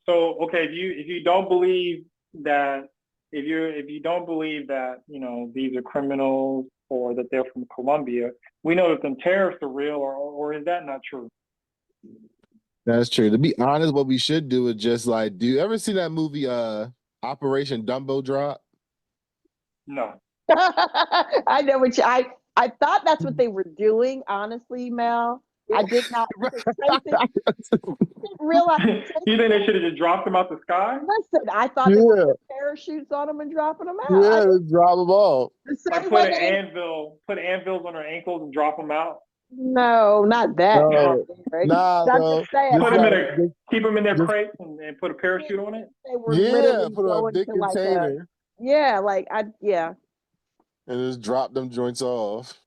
So okay, if you don't believe that if you don't believe that these are criminals or that they're from Colombia, we know that them terrorists are real, or is that not true? That's true. To be honest, what we should do is just like, do you ever see that movie Operation Dumbo Drop? No. I know what I thought that's what they were doing. Honestly, Mel, I did not because Tracy didn't realize. You think they should have just dropped them out the sky? Listen, I thought they were Yeah, putting parachutes on them and dropping them out. yeah, just drop them off. The Like same way they put anvils on their ankles and drop them out. no, not that No, barbaric. nah, I'm no. just saying, Just Put I them in like, didn't a keep them in their just crates and put a parachute on it. they were yeah, literally put on a going big to like a container yeah, like I yeah, and just drop them joints off.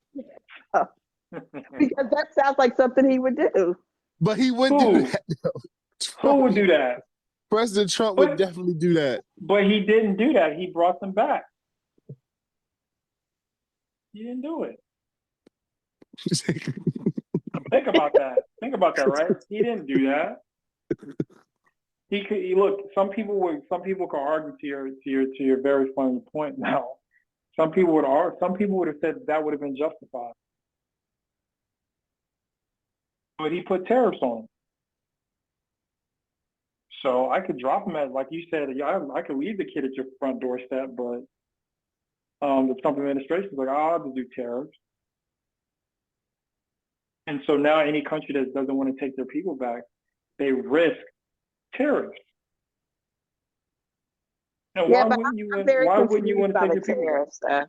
because that sounds like something he would do. But he would do Who that. who Trump, would do that? President Trump would But definitely do that. but he didn't do that. He brought them back. He didn't do it. Think about that. Think about that, right? He didn't do that. Look. Some people could argue to your very funny point. Now, some people would have said that would have been justified, but he put tariffs on them. So I could drop him at, like you said, yeah, I could leave the kid at your front doorstep, but the Trump administration is like, oh, I'll just do tariffs. And so now any country that doesn't want to take their people back, they risk tariffs. And Yeah, but I'm very why wouldn't you confused want to by take the your people back? tariff stuff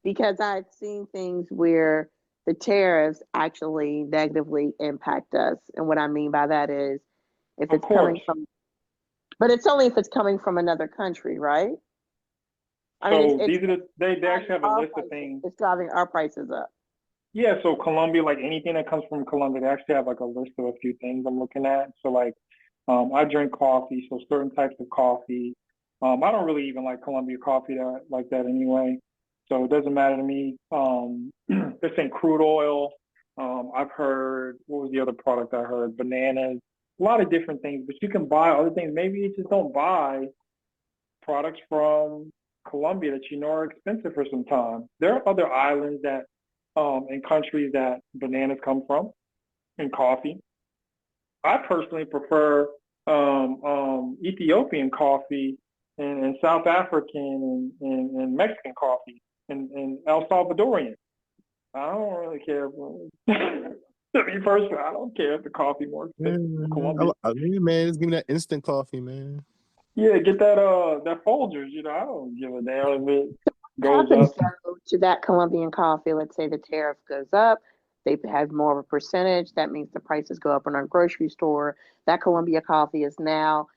because I've seen things where the tariffs actually negatively impact us. And what I mean by that is if Of it's course. coming from, but it's only if it's coming from another country, right? I mean, So they driving actually have a our list of prices, things. it's driving our prices up. Yeah, so Colombia, like anything that comes from Colombia, they actually have like a list of a few things I'm looking at. So like, I drink coffee, so certain types of coffee. I don't really even like Colombia coffee like that anyway, so it doesn't matter to me. They're saying crude oil. I've heard, what was the other product I heard? Bananas, a lot of different things, but you can buy other things. Maybe you just don't buy products from Colombia that you know are expensive for some time. There are other islands that in countries that bananas come from and coffee. I personally prefer Ethiopian coffee and South African and Mexican coffee and El Salvadorian. I don't really care. Bro. To me personally, I don't care if the coffee more expensive from Colombia. I mean, man, just give me that instant coffee, man. Yeah, get that Folgers. I don't give a damn if it goes Happens up. though to that Colombian coffee, let's say the tariff goes up, they have more of a percentage. That means the prices go up in our grocery store. That Colombia coffee is now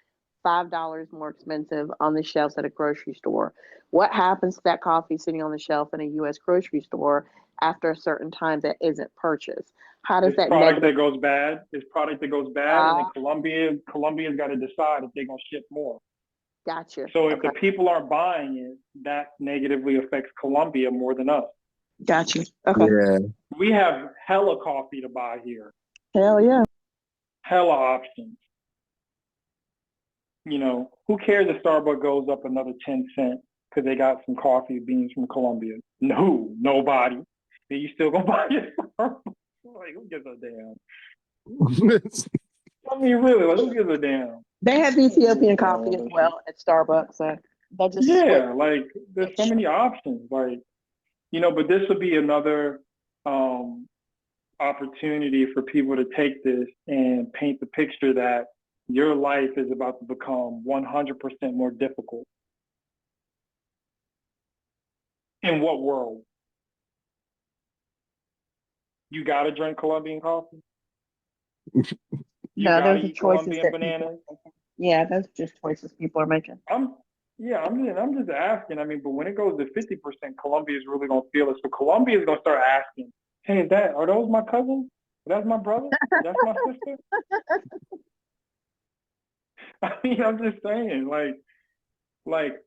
$5 more expensive on the shelves at a grocery store. What happens to that coffee sitting on the shelf in a U.S. grocery store after a certain time that isn't purchased? How does It's that product negative? that goes bad. It's product that goes bad, and then Colombia's got to decide if they're gonna ship more. Gotcha. So if Okay. the people aren't buying it, that negatively affects Colombia more than us. Gotcha. Okay. Yeah. We have hella coffee to buy here, Hell yeah. hella options. Who cares if Starbucks goes up another 10 cents because they got some coffee beans from Colombia? No, nobody. Then you still gonna buy it? Like, who gives a damn? I mean, really, like, who gives a damn? They have Ethiopian coffee as well at Starbucks. So that just Yeah, like there's so many options. Like, but this would be another opportunity for people to take this and paint the picture that your life is about to become 100% more difficult. In what world? You gotta drink Colombian coffee? You no, gotta those are eat choices Colombian that bananas? people are making. Yeah, those are just choices people are making. I'm just asking. I mean, but when it goes to 50%, Colombia is really gonna feel it. So Colombia is gonna start asking, "Hey, are those my cousins? That's my brother? That's my sister?" I mean, I'm just saying,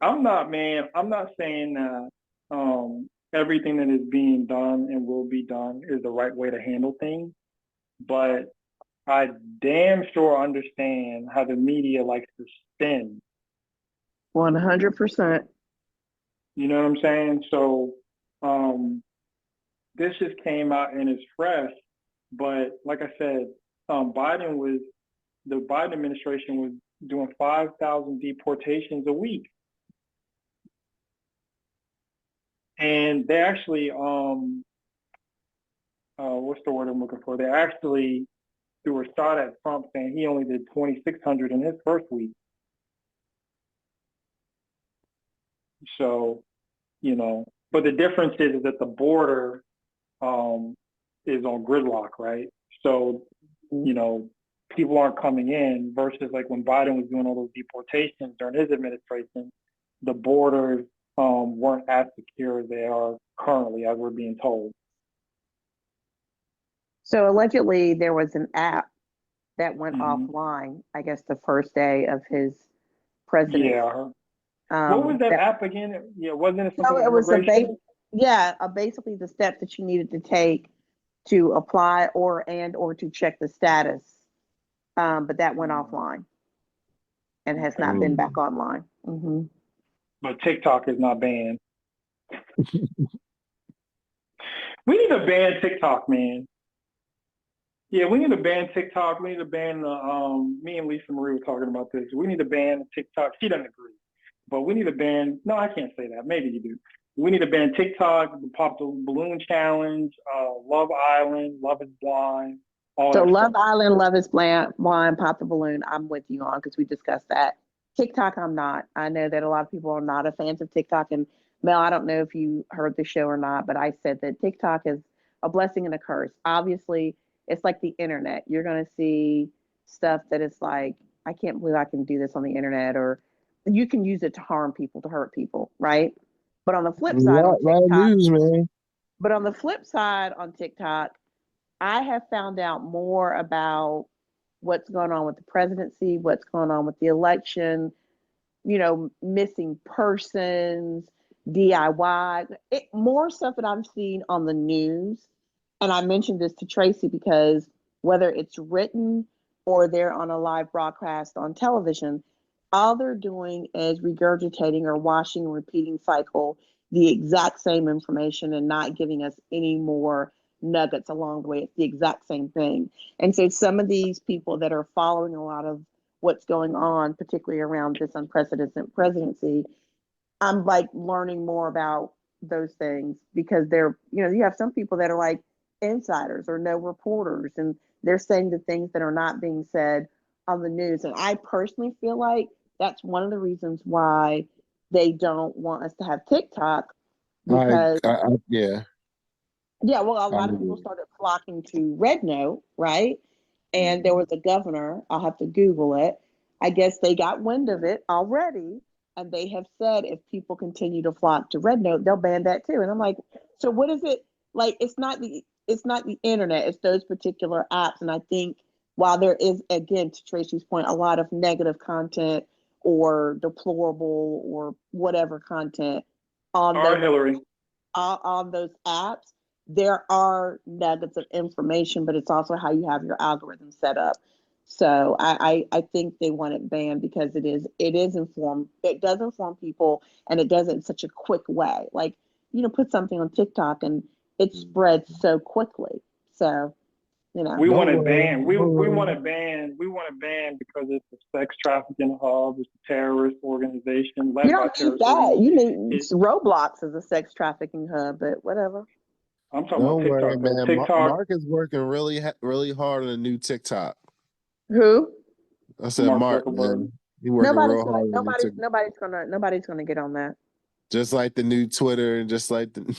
I'm not saying that everything that is being done and will be done is the right way to handle things, but I damn sure understand how the media likes to spin. 100%. You know what I'm saying? So this just came out and it's fresh, but like I said, the Biden administration was doing 5,000 deportations a week. And they actually, what's the word I'm looking for? They actually threw a shot at Trump saying he only did 2,600 in his first week. So, but the difference is that the border is on gridlock, right? So, people aren't coming in versus like when Biden was doing all those deportations during his administration, the borders weren't as secure as they are currently, as we're being told. So allegedly there was an app that went Mm-hmm. offline, I guess the first day of his presidency. Yeah. What was that app again? Yeah, wasn't it something like it was immigration? basically the steps that you needed to take to apply or to check the status. But that went offline and has not been back online. Mm-hmm. But TikTok is not banned. We need to ban TikTok, man. Yeah, we need to ban TikTok. We need to ban me and Lisa Marie were talking about this. We need to ban TikTok. She doesn't agree. But we need to ban, no, I can't say that. Maybe you do. We need to ban TikTok, the Pop the Balloon Challenge, Love Island, Love is Blind, all So that Love stuff. Island, Love is Blind, Pop the Balloon, I'm with you on because we discussed that. TikTok, I'm not. I know that a lot of people are not a fans of TikTok. And Mel, I don't know if you heard the show or not, but I said that TikTok is a blessing and a curse. Obviously, it's like the internet. You're going to see stuff that is like, I can't believe I can do this on the internet, or you can use it to harm people, to hurt people, right? But on the flip side, on Lot of TikTok, news, man. on TikTok, I have found out more about what's going on with the presidency, what's going on with the election, missing persons, DIY, more stuff that I'm seeing on the news. And I mentioned this to Tracy because whether it's written or they're on a live broadcast on television, all they're doing is regurgitating or washing and repeating cycle the exact same information and not giving us any more nuggets along the way. It's the exact same thing. And so some of these people that are following a lot of what's going on, particularly around this unprecedented presidency, I'm like learning more about those things because they're, you have some people that are like insiders or no reporters, and they're saying the things that are not being said on the news. And I personally feel like that's one of the reasons why they don't want us to have TikTok because Yeah, yeah, well, a I lot of people agree. started flocking to Red Note, right? And there was a governor, I'll have to Google it. I guess they got wind of it already, and they have said if people continue to flock to Red Note, they'll ban that too. And I'm like, so what is it like? It's not the internet, it's those particular apps. And I think while there is, again, to Tracy's point, a lot of negative content or deplorable or whatever content on All right, those Hillary. on those apps, there are nuggets of information, but it's also how you have your algorithm set up. So I think they want it banned because it does inform people, and it does it in such a quick way. Like, put something on TikTok and it spreads so quickly. So, We want Don't to worry. ban. We want to ban. We want to ban because it's a sex trafficking hub. It's a terrorist organization you led by don't need terrorist that. organization. You need It, Roblox as a sex trafficking hub, but whatever. I'm talking about Don't worry, TikTok though. man. TikTok. Mark is working really hard on a new TikTok. Who? I said, Mark Mark, Zuckerberg. man, he working real hard on a new Nobody's TikTok. nobody's gonna get on that. Just like the new Twitter, and just like the.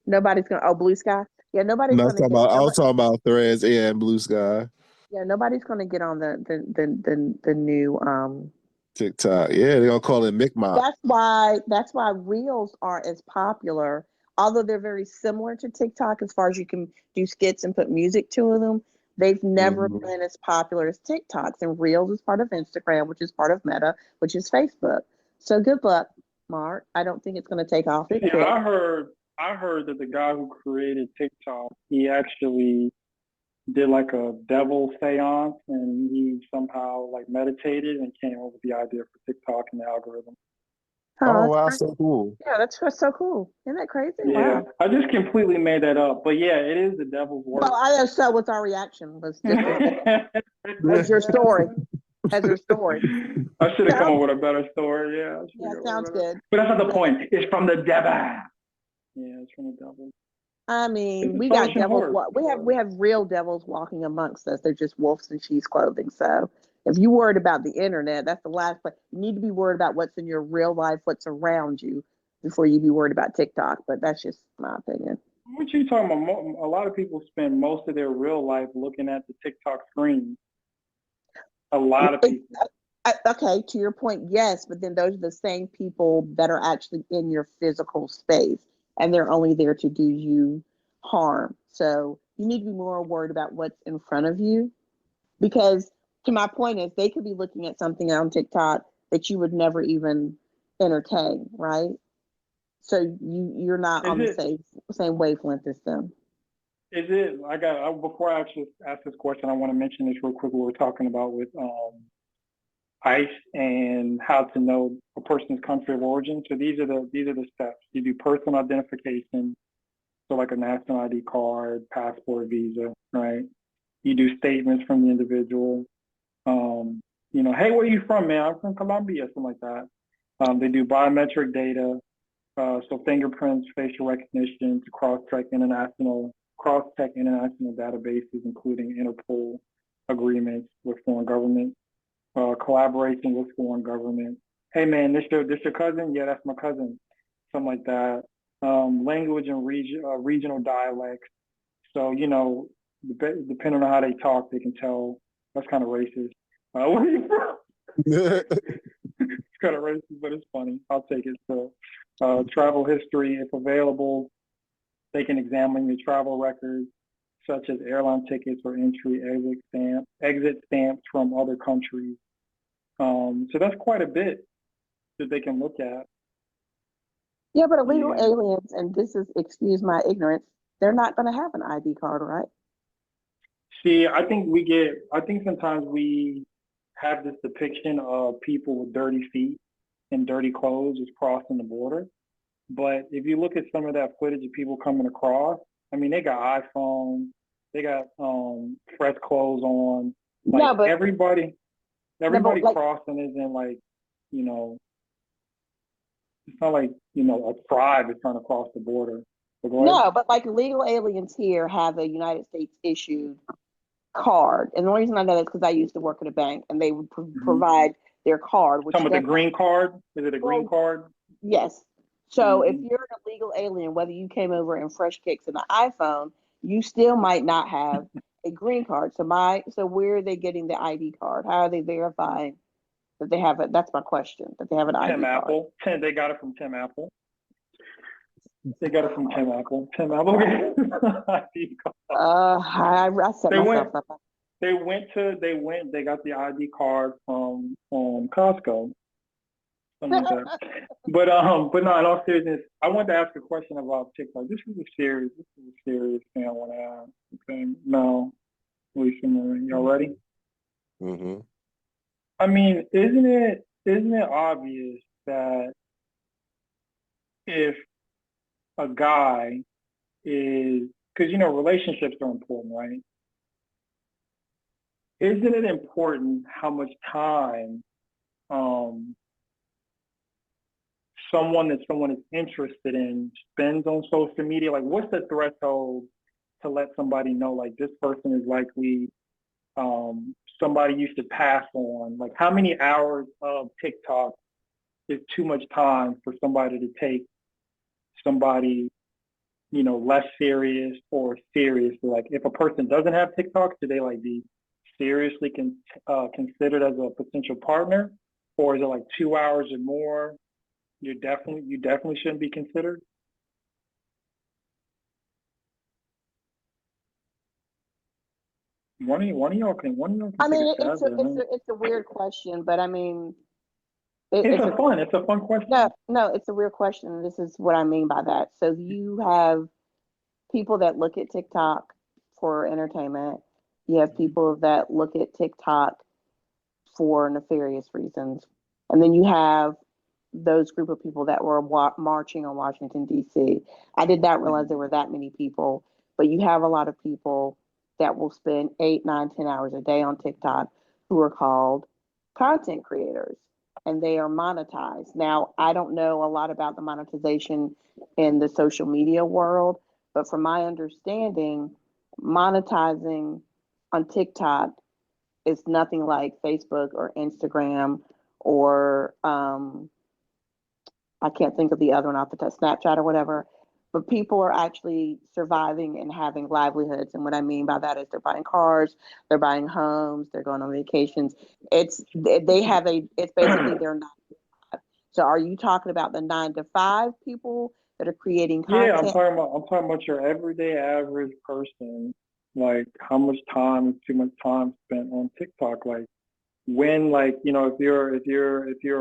Nobody's gonna. Oh, Blue Sky. Yeah, nobody's No, gonna get. I was Nobody. talking about Threads, yeah, and Blue Sky, Yeah, nobody's gonna get on the new. TikTok. Yeah, they're gonna call it Micmac. That's why Reels aren't as popular. Although they're very similar to TikTok as far as you can do skits and put music to them. They've never Mm-hmm. been as popular as TikToks, and Reels is part of Instagram, which is part of Meta, which is Facebook. So good luck, Mark. I don't think it's going to take off. It See, could. I heard that the guy who created TikTok, he actually did like a devil seance, and he somehow like meditated and came up with the idea for TikTok and the algorithm. Oh, Oh that's wow, great. so cool. Yeah, that's so cool. Isn't that crazy? Yeah, Wow. I just completely made that up, but yeah, it is the devil's Well, work. I so what's our reaction was just I as your story, as your story. should have come Sounds up with a better story. Yeah, I should yeah, have come up with sounds a better. good. But that's not the Yeah. point. It's from the devil. Yeah, it's from the devil. I It's mean, a we got Trojan devils. horse. We have real devils walking amongst us. They're just wolves in sheep's clothing. So if you're worried about the internet, that's the last place. You need to be worried about what's in your real life, what's around you, before you be worried about TikTok. But that's just my opinion. What you talking about? A lot of people spend most of their real life looking at the TikTok screen. A lot of It, people. okay, to your point, yes, but then those are the same people that are actually in your physical space, and they're only there to do you harm. So you need to be more worried about what's in front of you, because to my point is they could be looking at something on TikTok that you would never even entertain, right? So you're not Is on the it? same wavelength as them. Is it? Before I actually ask this question, I want to mention this real quick. What we're talking about with ICE and how to know a person's country of origin. So these are the steps. You do personal identification, so like a national ID card, passport, visa, right? You do statements from the individual. Hey, where are you from, man? I'm from Colombia, something like that. They do biometric data, so fingerprints, facial recognition to cross-check international databases, including Interpol agreements with foreign governments, collaboration with foreign governments. Hey, man, this your cousin? Yeah, that's my cousin. Something like that. Language and regional dialects. So, depending on how they talk, they can tell that's kind of racist. Where are you from? It's kind of racist, but it's funny. I'll take it. So, travel history, if available, they can examine your travel records, such as airline tickets or exit stamps from other countries. So that's quite a bit that they can look at. Yeah, but illegal And aliens, and this is, excuse my ignorance, they're not going to have an ID card, right? see, I think sometimes we have this depiction of people with dirty feet and dirty clothes just crossing the border. But if you look at some of that footage of people coming across, I mean, they got iPhones, they got fresh clothes on. No, Like but everybody no, but like crossing isn't like, you know, it's not like, you know, a tribe is trying to cross the border. But go ahead. No, but like legal aliens here have a United States issued card. And the only reason I know that is because I used to work at a bank and they would provide their card, which Some of the then, green card? Is it a green well, card? yes. So if Mhm. you're an illegal alien, whether you came over in fresh kicks and an iPhone, you still might not have a green card. So where are they getting the ID card? How are they verifying that they have it? That's my question. That they have an Tim ID card. Apple. They got it from Tim Apple. They got it from Tim Apple. Tim Apple. ID card. I set They myself went. up. They got the ID card from Costco, something like that. But no, in all seriousness, I wanted to ask a question about TikTok. This is a serious thing I want to ask. Okay, Mel, Lisa, Marie, y'all ready? Mm-hmm. I mean, isn't it obvious that if a guy is, because you know relationships are important, right? Isn't it important how much time um someone is interested in spends on social media? Like, what's the threshold to let somebody know like this person is likely somebody you should pass on? Like, how many hours of TikTok is too much time for somebody to take somebody, you know, less serious or serious? Like, if a person doesn't have TikTok, should they like be seriously considered as a potential partner, or is it like 2 hours or more? You definitely shouldn't be considered. One of y'all can I take mean, a stab at it. it's a weird question, but I mean, It's it's a fun no, question. no, it's a weird question. And this is what I mean by that. So you have people that look at TikTok for entertainment. You have people that look at TikTok for nefarious reasons. And then you have those group of people that were marching on Washington, D.C. I did not realize there were that many people, but you have a lot of people that will spend 8, 9, 10 hours a day on TikTok who are called content creators and they are monetized. Now, I don't know a lot about the monetization in the social media world, but from my understanding, monetizing on TikTok is nothing like Facebook or Instagram or I can't think of the other one off the top, Snapchat or whatever. But people are actually surviving and having livelihoods. And what I mean by that is they're buying cars, they're buying homes, they're going on vacations. It's basically their 9 to 5. So are you talking about the 9 to 5 people that are creating Yeah, content? I'm talking about your everyday average person. Like, how much time is too much time spent on TikTok? Like, when, like, you know, if you're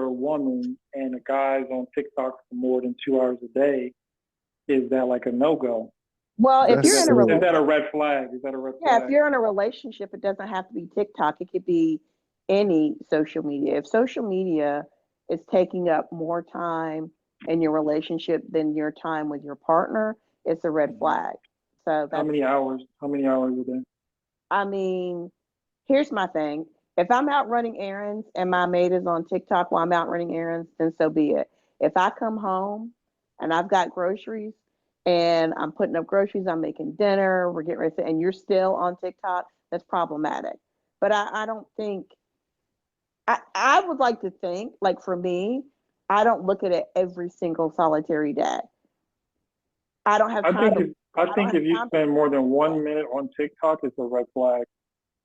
a woman and a guy's on TikTok for more than 2 hours a day, is that like a no-go? Well, if That's you're in a Is silly. that a red flag? Is that a red Yeah, if flag? you're in a relationship, it doesn't have to be TikTok. It could be any social media. If social media is taking up more time in your relationship than your time with your partner, it's a red Mhm. flag. So How that's, many hours? How many hours a day? I mean, here's my thing. If I'm out running errands and my maid is on TikTok while I'm out running errands, then so be it. If I come home and I've got groceries and I'm putting up groceries, I'm making dinner, we're getting ready to, and you're still on TikTok, that's problematic. But I don't think, I would like to think, like for me, I don't look at it every single solitary day. I don't have I time think to, if I I don't think have if you time spend more than 1 minute on TikTok, it's a red flag.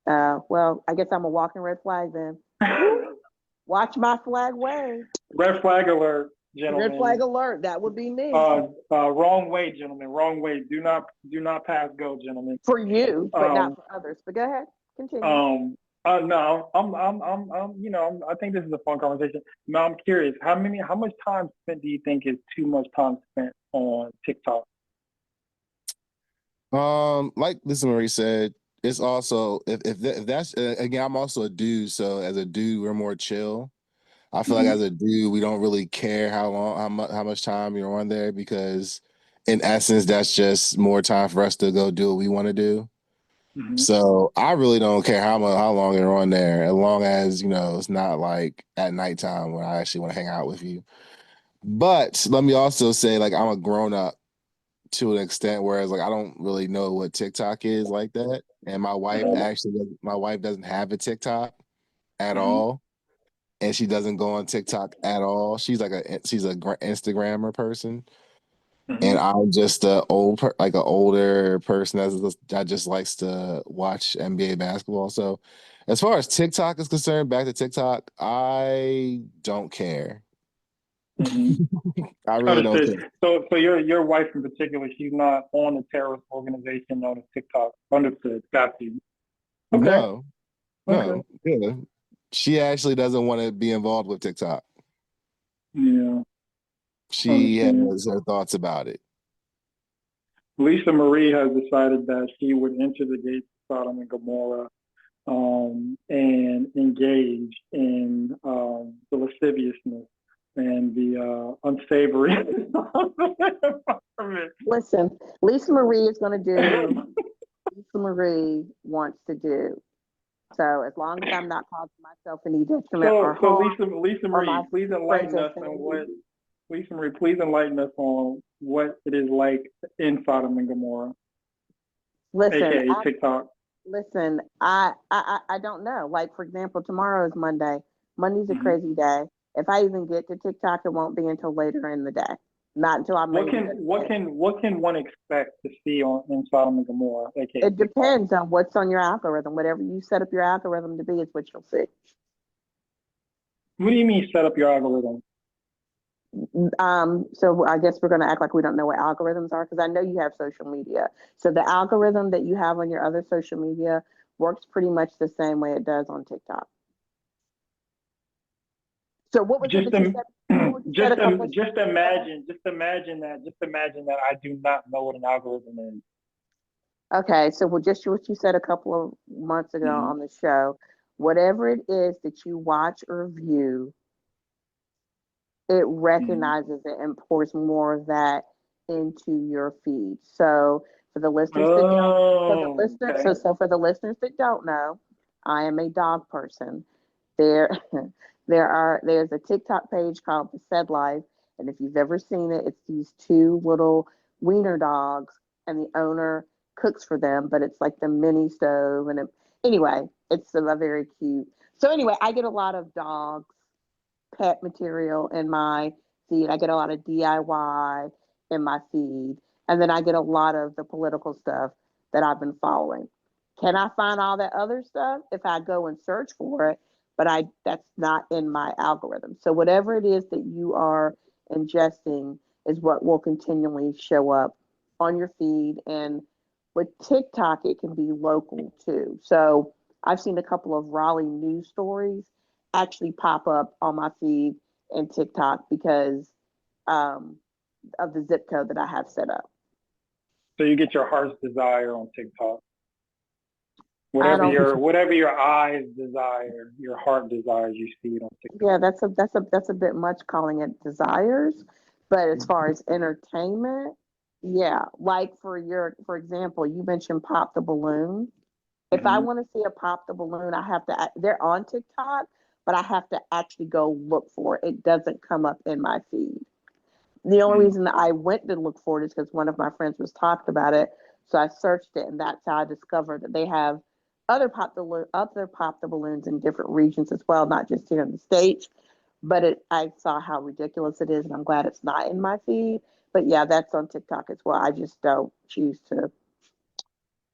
well, I guess I'm a walking red flag then. Watch my flag wave. Red flag alert, Red flag gentlemen. alert. That would be me. Wrong way, gentlemen. Wrong way. Do not pass go, gentlemen. For you, but not Um, for others. But go ahead, continue. no, I think this is a fun conversation. Now, I'm curious. How much time spent do you think is too much time spent on TikTok? Like Lisa Marie said, it's also if that's again, I'm also a dude, so as a dude, we're more chill. I feel like Mm-hmm. as a dude, we don't really care how much time you're on there because in essence, that's just more time for us to go do what we want to do. Mm-hmm. So I really don't care how long you're on there, as long as it's not like at nighttime when I actually want to hang out with you. But let me also say, like, I'm a grown up to an extent, whereas like I don't really know what TikTok is like that. And my wife doesn't have a TikTok at Mhm. all, and she doesn't go on TikTok at all. She's a Instagrammer person, and Mhm. I'm just like an older person that just likes to watch NBA basketball. So, as far as TikTok is concerned, back to TikTok, I don't care. Mhm. I really don't care. Understood. So your wife in particular, she's not on the terrorist organization known as TikTok. Understood. Got you. Okay. No, Okay. no, yeah. She actually doesn't want to be involved with TikTok. Yeah. She Understand. has her thoughts about it. Lisa Marie has decided that she would enter the gates of Sodom and Gomorrah and engage in the lasciviousness and the unsavory environment. Listen, Lisa Marie is going to do Lisa Marie wants to do. So as long as I'm not causing myself any detriment or So harm Lisa or my Marie, please friends enlighten or us on family, what Lisa Marie, please enlighten us on what it is like in Sodom and Gomorrah, listen, aka TikTok. listen, I don't know. Like, for example, tomorrow is Monday. Monday's a Mhm. crazy day. If I even get to TikTok, it won't be until later in the day. Not until I'm ready to go to bed. What can one expect to see on in Sodom and Gomorrah, aka It TikTok? depends on what's on your algorithm. Whatever you set up your algorithm to be is what you'll see. What do you mean set up your algorithm? So I guess we're going to act like we don't know what algorithms are because I know you have social media. So the algorithm that you have on your other social media works pretty much the same way it does on TikTok. So what was it Just that you said? What you said a couple of seconds ago? just imagine that I do not know what an algorithm is. Okay, so just what you said a couple of months ago Mm-hmm. on the show, whatever it is that you watch or view, it Mm-hmm. recognizes it and pours more of that into your feed. So for the listeners that don't, for the Oh, listeners, okay. so for the listeners that don't know, I am a dog person. There, there's a TikTok page called The Said Life, and if you've ever seen it, it's these two little wiener dogs, and the owner cooks for them, but it's like the mini stove, and anyway, it's a very cute. So anyway, I get a lot of dogs pet material in my feed. I get a lot of DIY in my feed. And then I get a lot of the political stuff that I've been following. Can I find all that other stuff if I go and search for it? But that's not in my algorithm. So whatever it is that you are ingesting is what will continually show up on your feed. And with TikTok, it can be local too. So I've seen a couple of Raleigh news stories actually pop up on my feed and TikTok because um, of the zip code that I have set up. So you get your heart's desire on TikTok. I don't. Whatever your eyes desire, your heart desires, you see it on Yeah, TikTok. that's a bit much calling it desires, but as far as entertainment, yeah. Like for example, you mentioned pop the balloon. If I Mm-hmm. want to see a pop the balloon, I have to. They're on TikTok, but I have to actually go look for it. It doesn't come up in my feed. The only reason that I went to look for it is because one of my friends was talking about it. So I searched it, and that's how I discovered that they have other pop the balloons in different regions as well, not just here in the states. But I saw how ridiculous it is, and I'm glad it's not in my feed. But yeah, that's on TikTok as well. I just don't choose to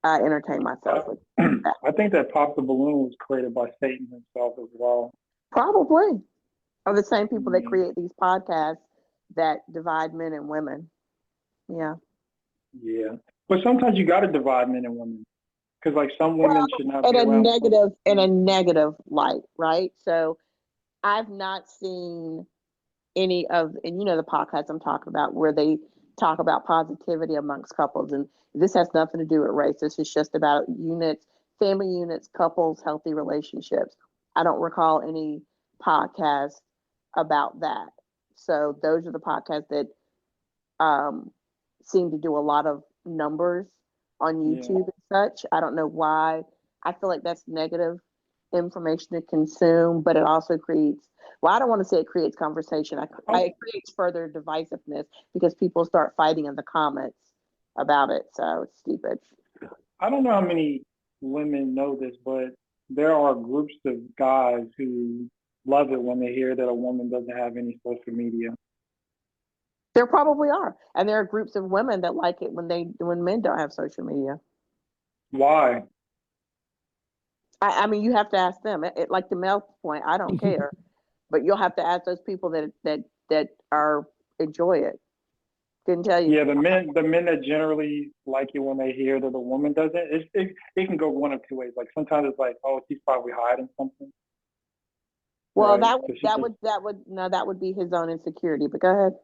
entertain myself with that. I think that Pop the Balloon was created by Satan himself as well. Probably are the same people that Yeah. create these podcasts that divide men and women. Yeah. Yeah. But sometimes you got to divide men and women because, like, some women Well, should not be around some. in a negative light, right? So I've not seen any of, and you know, the podcasts I'm talking about where they talk about positivity amongst couples. And this has nothing to do with race. This is just about units, family units, couples, healthy relationships. I don't recall any podcasts about that. So those are the podcasts that um, seem to do a lot of numbers on Yeah. YouTube and such. I don't know why. I feel like that's negative information to consume, but it also creates, well, I don't want to say it creates conversation. It creates further divisiveness because people start fighting in the comments about it. So it's stupid. I don't know how many women know this, but there are groups of guys who love it when they hear that a woman doesn't have any social media. There probably are. And there are groups of women that like it when men don't have social media. Why? I mean, you have to ask them. Like the male point, I don't care, but you'll have to ask those people that are enjoy it. Didn't tell you. Yeah, the men that generally like it when they hear that a woman doesn't, it can go one of two ways. Like sometimes it's like, oh, she's probably hiding something. Well, Right? that would be his own insecurity. But go ahead.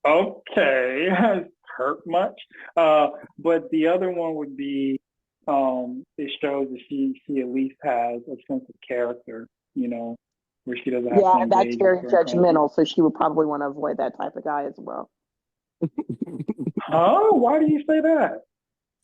Okay, hurt much. But the other one would be, it shows that she at least has a sense of character, where she doesn't have to Yeah, that's engage very in certain kind of judgmental. So she would probably want to avoid that type of guy as well. Huh? Why do you say that?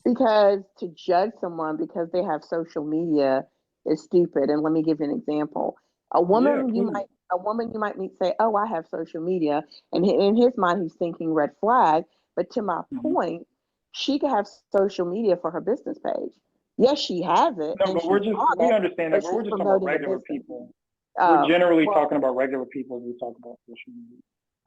Because to judge someone because they have social media is stupid. And let me give you an example. A Yeah, woman please. you might meet say, "Oh, I have social media," and in his mind he's thinking red flag. But to my point, she could have social media for her business page. Yes, she has it No, and but she's on we it, understand that, but but we're she's just talking about promoting a regular business. people. We're Oh, generally well, talking about regular people when we talk about social media.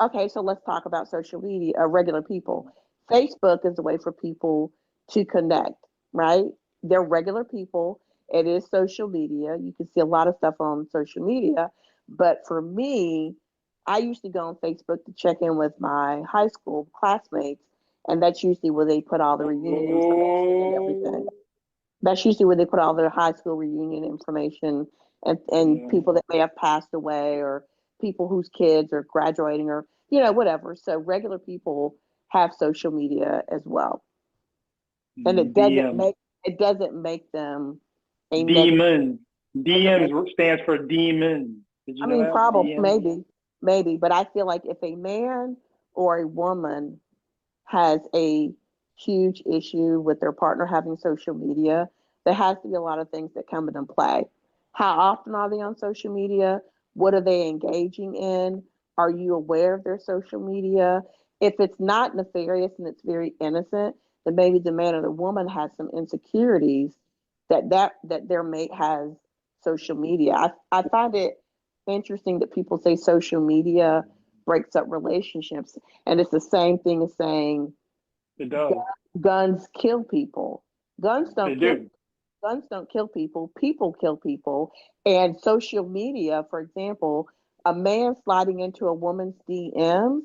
okay, so let's talk about social media, regular people. Facebook is a way for people to connect, right? They're regular people. It is social media. You can see a lot of stuff on social media. But for me, I usually go on Facebook to check in with my high school classmates. And that's usually where they put all the reunion information and everything. Oh, That's usually where they put all their high school reunion information and yeah. people that may have passed away or people whose kids are graduating or whatever. So regular people have social media as well, and DM. it doesn't make them a negative. Demon. Doesn't make. DMs stands for demon. Did you I know mean, that? probably DM? maybe, but I feel like if a man or a woman has a huge issue with their partner having social media, there has to be a lot of things that come into play. How often are they on social media? What are they engaging in? Are you aware of their social media? If it's not nefarious and it's very innocent, then maybe the man or the woman has some insecurities that their mate has social media. I find it interesting that people say social media breaks up relationships. And it's the same thing as saying It does. guns kill people. Guns They don't kill do. guns don't kill people. People kill people. And social media, for example, a man sliding into a woman's DMs,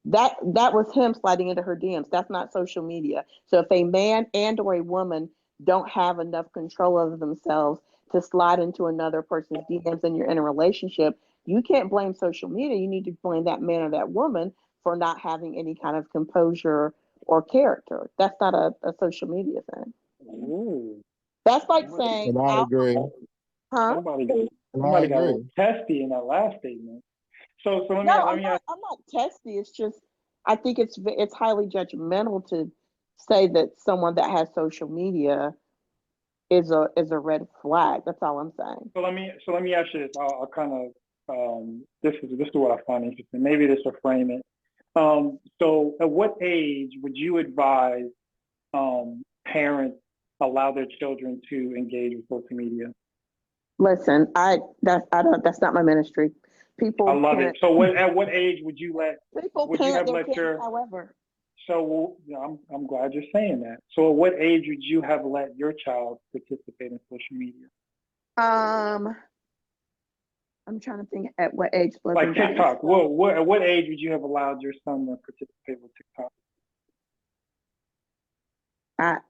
that was him sliding into her DMs. That's not social media. So if a man and or a woman don't have enough control over themselves to slide into another person's DMs and you're in a relationship, you can't blame social media. You need to blame that man or that woman for not having any kind of composure or character. That's not a social media thing. Ooh. That's like saying, And I agree. huh? And I Somebody got a little agree. testy in that last statement. So No, let me ask. I'm not testy. It's just I think it's highly judgmental to say that someone that has social media is a red flag. That's all I'm saying. So let me ask you this. I'll kind of this is what I find interesting. Maybe this will frame it. So at what age would you advise parents allow their children to engage with social media? Listen, I don't that's not my ministry. I People love it. parent So at what age would you people would you parent have their let kids your however. so I'm glad you're saying that. So at what age would you have let your child participate in social media? Um I'm trying to think at what age Like Logan got his TikTok. What at what age would you have allowed your son to participate with TikTok?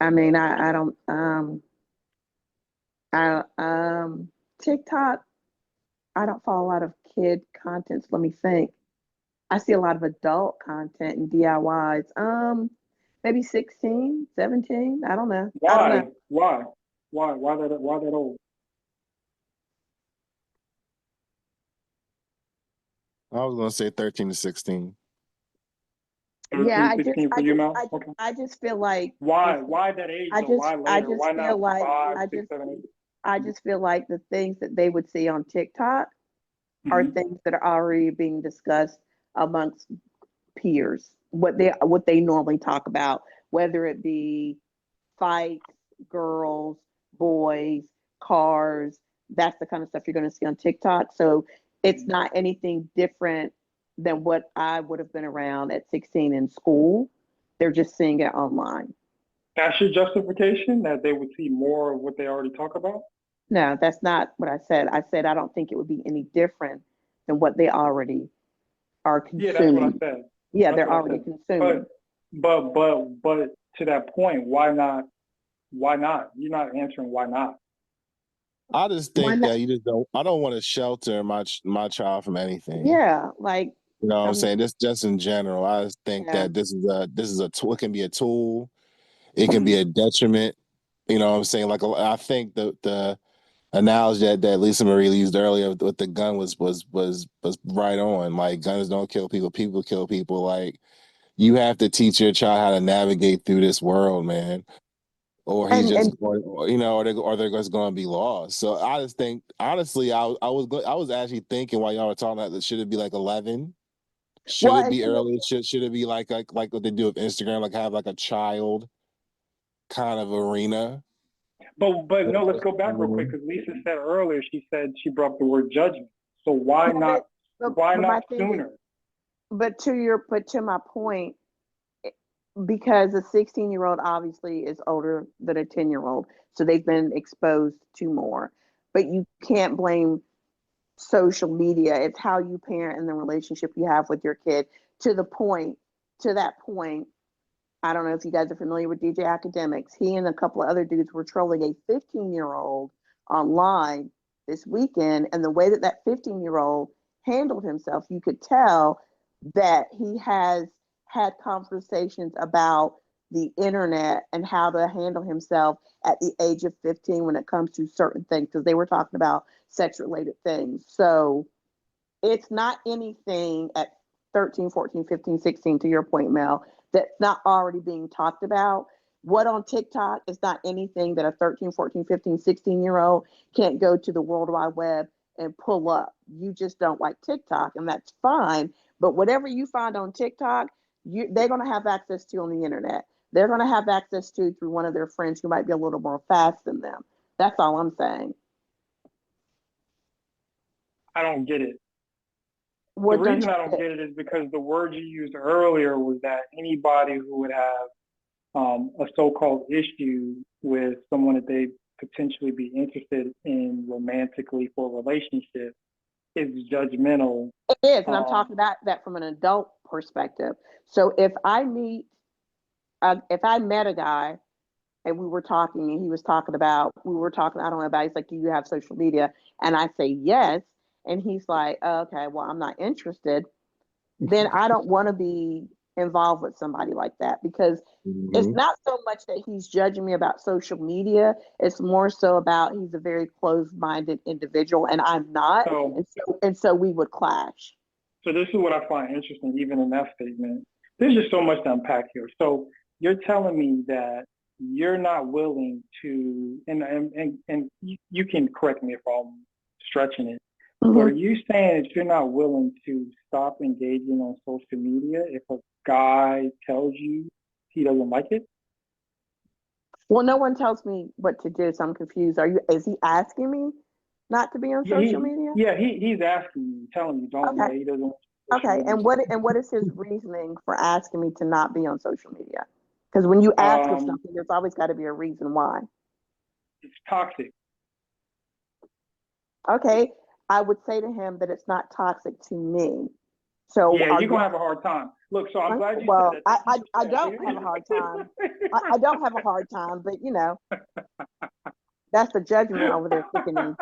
I mean I don't I TikTok, I don't follow a lot of kid content. So let me think. I see a lot of adult content and DIYs. Maybe 16, 17. I don't know. I don't know. Why? Why? Why that old? I was gonna say 13 to 16. Yeah, 13, 16 for you, Mel? Okay. I just feel like Why that age though? Why I later? just Why feel not like 5, I 6, just 7, 8? I just feel like the things that they would see on TikTok are Mhm. things that are already being discussed amongst peers, what they normally talk about, whether it be fights, girls, boys, cars. That's the kind of stuff you're going to see on TikTok. So it's Mhm. not anything different than what I would have been around at 16 in school. They're just seeing it online. That's your justification that they would see more of what they already talk about? No, that's not what I said. I said I don't think it would be any different than what they already are Yeah, that's what I consuming. said. Yeah, That's they're what I already said. consuming. But to that point, why not? Why not? You're not answering why not. I just Why think not? that you just don't. I don't want to shelter my child from anything. Yeah, like You know what I I'm mean, saying? Just in general, I just think yeah. that this is a tool. It can be a tool. It can be Mhm. a detriment. You know what I'm saying? Like I think the analogy that Lisa Marie used earlier with the gun was right on. Like guns don't kill people. People kill people. Like you have to teach your child how to navigate through this world, man. Or he's And just going, or they're just going to be lost. So I just think, honestly, I was actually thinking while y'all were talking about this, should it be like 11? Should well, it and be to your early? Should it be like what they do with Instagram, like have like a child kind of arena? But no, let's go back real quick because Lisa said earlier, she said she brought up the word judgment. So why yeah, not? Why but my not thing is, sooner? but to my point, because a 16-year-old obviously is older than a 10-year-old, so they've been exposed to more. But you can't blame social media. It's how you parent and the relationship you have with your kid to the point, to that point. I don't know if you guys are familiar with DJ Academics. He and a couple of other dudes were trolling a 15-year-old online this weekend. And the way that that 15-year-old handled himself, you could tell that he has had conversations about the internet and how to handle himself at the age of 15 when it comes to certain things, because they were talking about sex related things. So it's not anything at 13, 14, 15, 16, to your point, Mel, that's not already being talked about. What on TikTok is not anything that a 13, 14, 15, 16 year old can't go to the World Wide Web and pull up. You just don't like TikTok, and that's fine. But whatever you find on TikTok, they're going to have access to on the internet. They're going to have access to through one of their friends who might be a little more fast than them. That's all I'm saying. I don't get it. The What don't reason you I don't get? get it is because the word you used earlier was that anybody who would have a so-called issue with someone that they potentially be interested in romantically for a relationship is judgmental. It is, and I'm Um, talking about that from an adult perspective. So if I met a guy and we were talking and he was talking about, we were talking, I don't know about, he's like, do you have social media? And I say yes. And he's like, okay, well, I'm not interested. Then I don't want to be involved with somebody like that, because it's Mm-hmm. not so much that he's judging me about social media. It's more so about he's a very closed-minded individual and I'm not. so, And so we would clash. so this is what I find interesting, even in that statement. There's just so much to unpack here. So you're telling me that you're not willing to, and you can correct me if I'm stretching it, but are Mhm. you saying that you're not willing to stop engaging on social media if a guy tells you he doesn't like it? Well, no one tells me what to do, so I'm confused. Is he asking me not to be on Yeah, social media? he's asking you, telling you, don't, Okay. yeah, he doesn't want social Okay. media And stuff. what is his reasoning for asking me to not be on social media? Because when you ask of Um, something, there's always got to be a reason why. it's toxic. Okay. I would say to him that it's not toxic to me. So Yeah, are you're you gonna have a hard time. Look, so I'm glad you said well, that. Thank you for I saying don't have a hard time. I don't have a hard time, but that's the judgment over there thickening.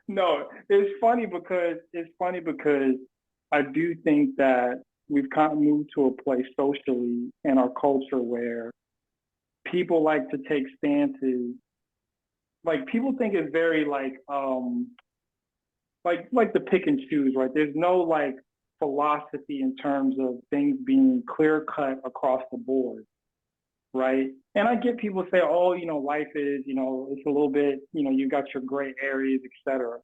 No, it's funny because I do think that we've kind of moved to a place socially in our culture where people like to take stances. Like people think it's very like the pick and choose, right? There's no like philosophy in terms of things being clear cut across the board, right? And I get people say, oh, life is, it's a little bit, you got your gray areas, et cetera.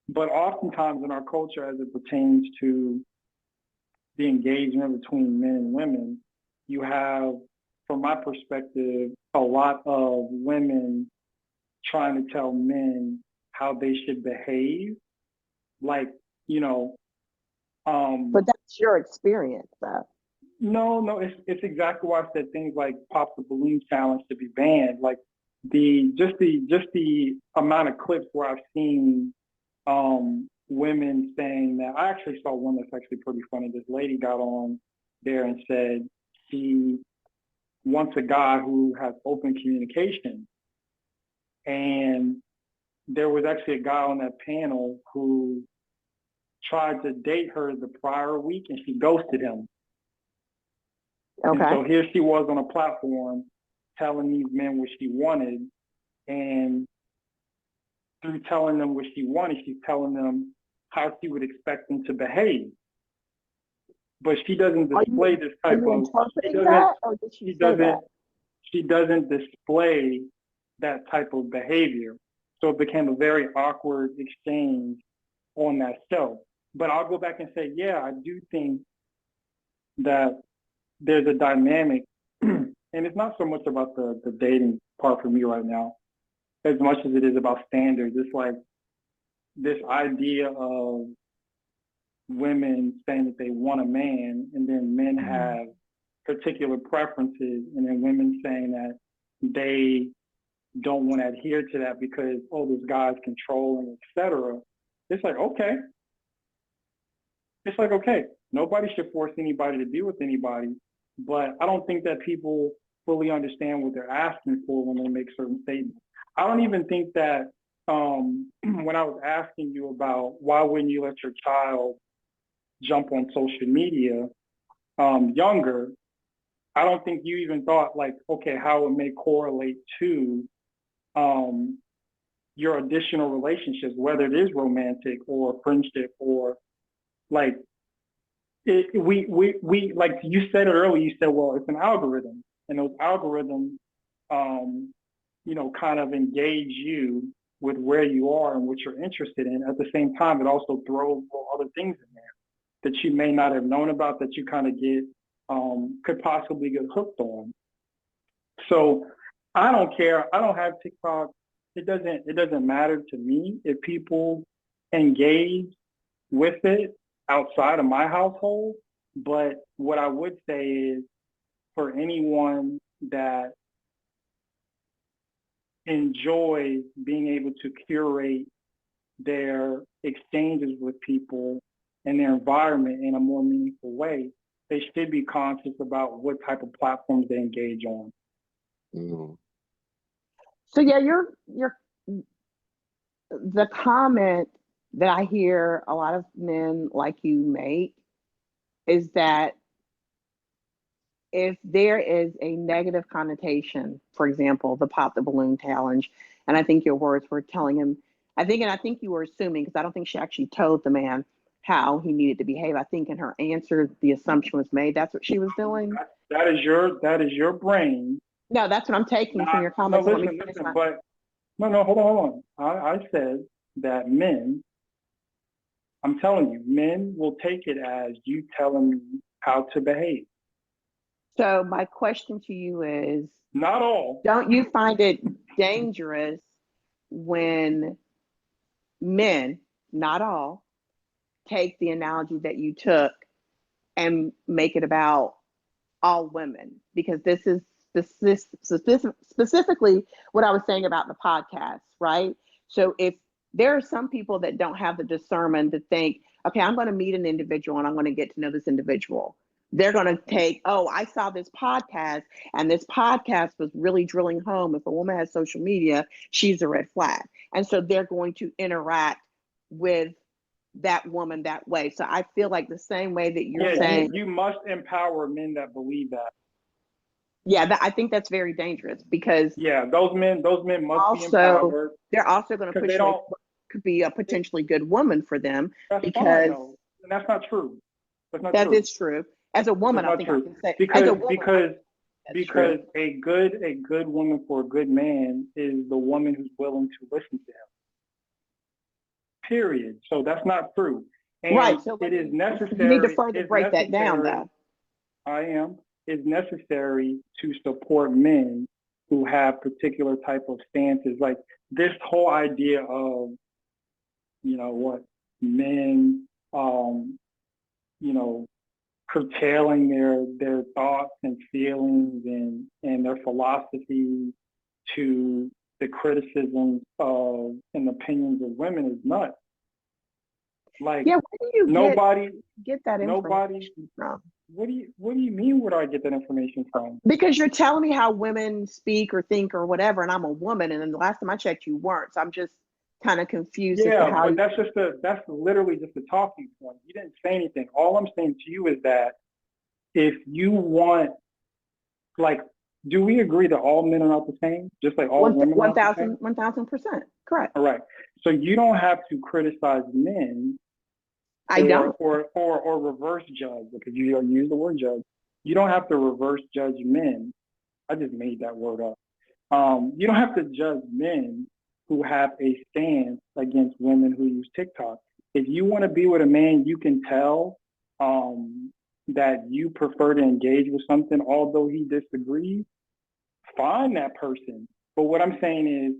But oftentimes in our culture, as it pertains to the engagement between men and women, you have, from my perspective, a lot of women trying to tell men how they should behave. Like, But that's your experience, though. No, it's exactly why I said things like pop the balloon challenge to be banned. Like the amount of clips where I've seen women saying that. I actually saw one that's actually pretty funny. This lady got on there and said she wants a guy who has open communication. And there was actually a guy on that panel who tried to date her the prior week and she ghosted him. Okay. And so here she was on a platform telling these men what she wanted. And through telling them what she wanted, she's telling them how she would expect them to behave. But she doesn't display this type of, she doesn't display that type of behavior. So it became a very awkward exchange on that show. But I'll go back and say, yeah, I do think that there's a dynamic, and it's not so much about the dating part for me right now, as much as it is about standards. It's like this idea of women saying that they want a man, and then men have particular preferences, and then women saying that they don't want to adhere to that because, oh, this guy's controlling, etc. It's like, okay. It's like, okay, nobody should force anybody to be with anybody, but I don't think that people fully understand what they're asking for when they make certain statements. I don't even think that when I was asking you about why wouldn't you let your child jump on social media younger, I don't think you even thought like, okay, how it may correlate to your additional relationships, whether it is romantic or friendship or like we like you said it earlier, you said, well, it's an algorithm, and those algorithms kind of engage you with where you are and what you're interested in. At the same time, it also throws other things in there that you may not have known about, that you kind of get could possibly get hooked on. So I don't care. I don't have TikTok. It doesn't matter to me if people engage with it outside of my household. But what I would say is, for anyone that enjoys being able to curate their exchanges with people and their environment in a more meaningful way, they should be conscious about what type of platforms they engage on. Mm-hmm. So yeah, the comment that I hear a lot of men like you make is that if there is a negative connotation, for example, the pop the balloon challenge, and I think your words were telling him, I think you were assuming, because I don't think she actually told the man how he needed to behave. I think in her answer, the assumption was made that's what she was doing. That is your brain. No, that's what I'm taking from your comments. No, listen, but no, hold on. I said that men, I'm telling you, men will take it as you telling me how to behave. So my question to you is, not all. Don't you find it dangerous when men, not all, take the analogy that you took and make it about all women? Because this is specifically what I was saying about the podcast, right? So if there are some people that don't have the discernment to think, okay, I'm going to meet an individual and I'm going to get to know this individual. They're going to take, oh, I saw this podcast and this podcast was really drilling home. If a woman has social media, she's a red flag. And so they're going to interact with that woman that way. So I feel like the same way that you're saying. You must empower men that believe that. Yeah, I think that's very dangerous because. Yeah, those men must be empowered. They're also going to push what could be a potentially good woman for them. That's because fine, though. And that's not true. That's not That true. is true. As a woman, That's I not think I true. can say, as Because a woman, that's true. a good woman for a good man is the woman who's willing to listen to him. Period. So that's not true. Right. And So it is you need to necessary. further It's break that down, necessary. though. I am. It's necessary to support men who have particular type of stances. Like this whole idea of, what men, curtailing their thoughts and feelings and their philosophy to the criticisms of and opinions of women is nuts. Like Yeah, where do you nobody, get that nobody. information from? What do you mean? Where do I get that information from? Because you're telling me how women speak or think or whatever, and I'm a woman, and then the last time I checked, you weren't. So I'm just kind of confused as to Yeah, how. but that's literally just a talking point. You didn't say anything. All I'm saying to you is that if you want, like, do we agree that all men are not the same? Just like all women are not the same? 1,000%. Correct. All right. So you don't have to criticize men I don't. or reverse judge, because you use the word judge. You don't have to reverse judge men. I just made that word up. You don't have to judge men who have a stance against women who use TikTok. If you want to be with a man, you can tell that you prefer to engage with something, although he disagrees. Find that person. But what I'm saying is,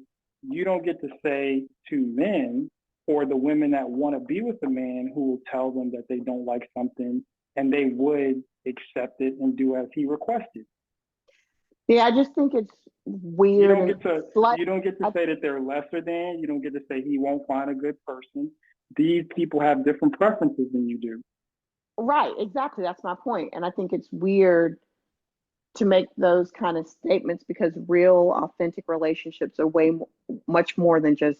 you don't get to say to men or the women that want to be with a man who will tell them that they don't like something and they would accept it and do as he requested. Yeah, I just think it's weird. You don't get to say that they're lesser than. You don't get to say he won't find a good person. These people have different preferences than you do. Right, exactly. That's my point. And I think it's weird to make those kind of statements because real, authentic relationships are much more than just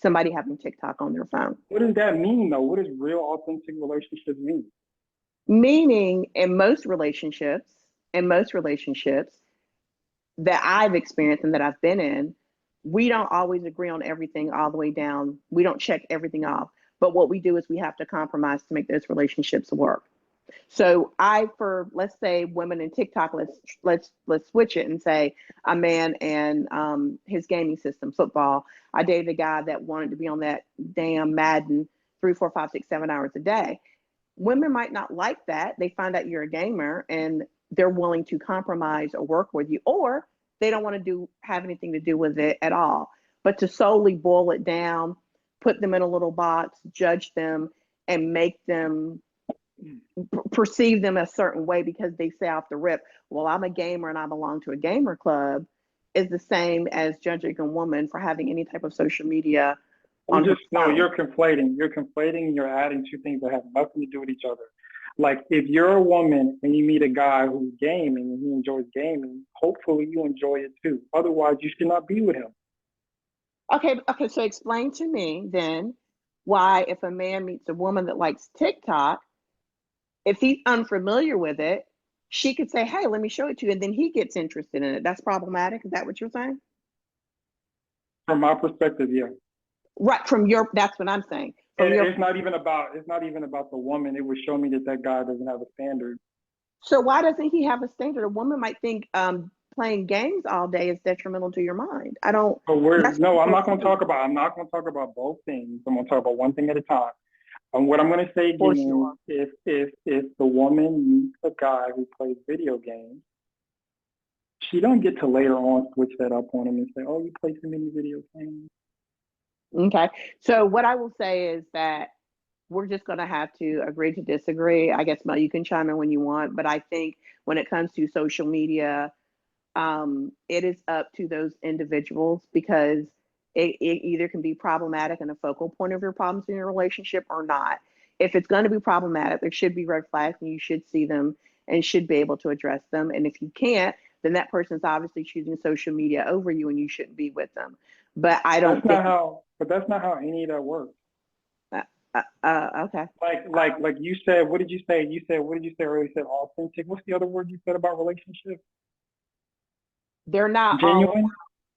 somebody having TikTok on their phone. What does that mean, though? What does real, authentic relationships mean? Meaning, in most relationships that I've experienced and that I've been in, we don't always agree on everything all the way down. We don't check everything off. But what we do is we have to compromise to make those relationships work. So for let's say women in TikTok, let's switch it and say a man and his gaming system, football. I dated a guy that wanted to be on that damn Madden 3, 4, 5, 6, 7 hours a day. Women might not like that. They find out you're a gamer and they're willing to compromise or work with you, or they don't want to have anything to do with it at all. But to solely boil it down, put them in a little box, judge them, and make them perceive them a certain way because they say off the rip, well, I'm a gamer and I belong to a gamer club, is the same as judging a woman for having any type of social media on her phone. You're conflating. You're adding two things that have nothing to do with each other. Like if you're a woman and you meet a guy who's gaming and he enjoys gaming, hopefully you enjoy it too. Otherwise, you should not be with him. Okay. So explain to me then why, if a man meets a woman that likes TikTok, if he's unfamiliar with it, she could say, "Hey, let me show it to you," and then he gets interested in it. That's problematic. Is that what you're saying? From my perspective, yeah. Right. That's what I'm saying. It's not even about the woman. It would show me that guy doesn't have a standard. So why doesn't he have a standard? A woman might think playing games all day is detrimental to your mind. I don't. But I'm not going to talk about both things. I'm going to talk about one thing at a time. And what I'm going to say again is, if the woman meets a guy who plays video games, she don't get to later on switch that up on him and say, "Oh, you play too many video games." Okay. So what I will say is that we're just going to have to agree to disagree. I guess, Mel, you can chime in when you want, but I think when it comes to social media, it is up to those individuals because it either can be problematic and a focal point of your problems in your relationship or not. If it's going to be problematic, there should be red flags and you should see them and should be able to address them. And if you can't, then that person's obviously choosing social media over you and you shouldn't be with them. But that's not how any of that works. Okay. Like you said, what did you say? What did you say earlier? You said authentic. What's the other word you said about relationships? They're not genuine.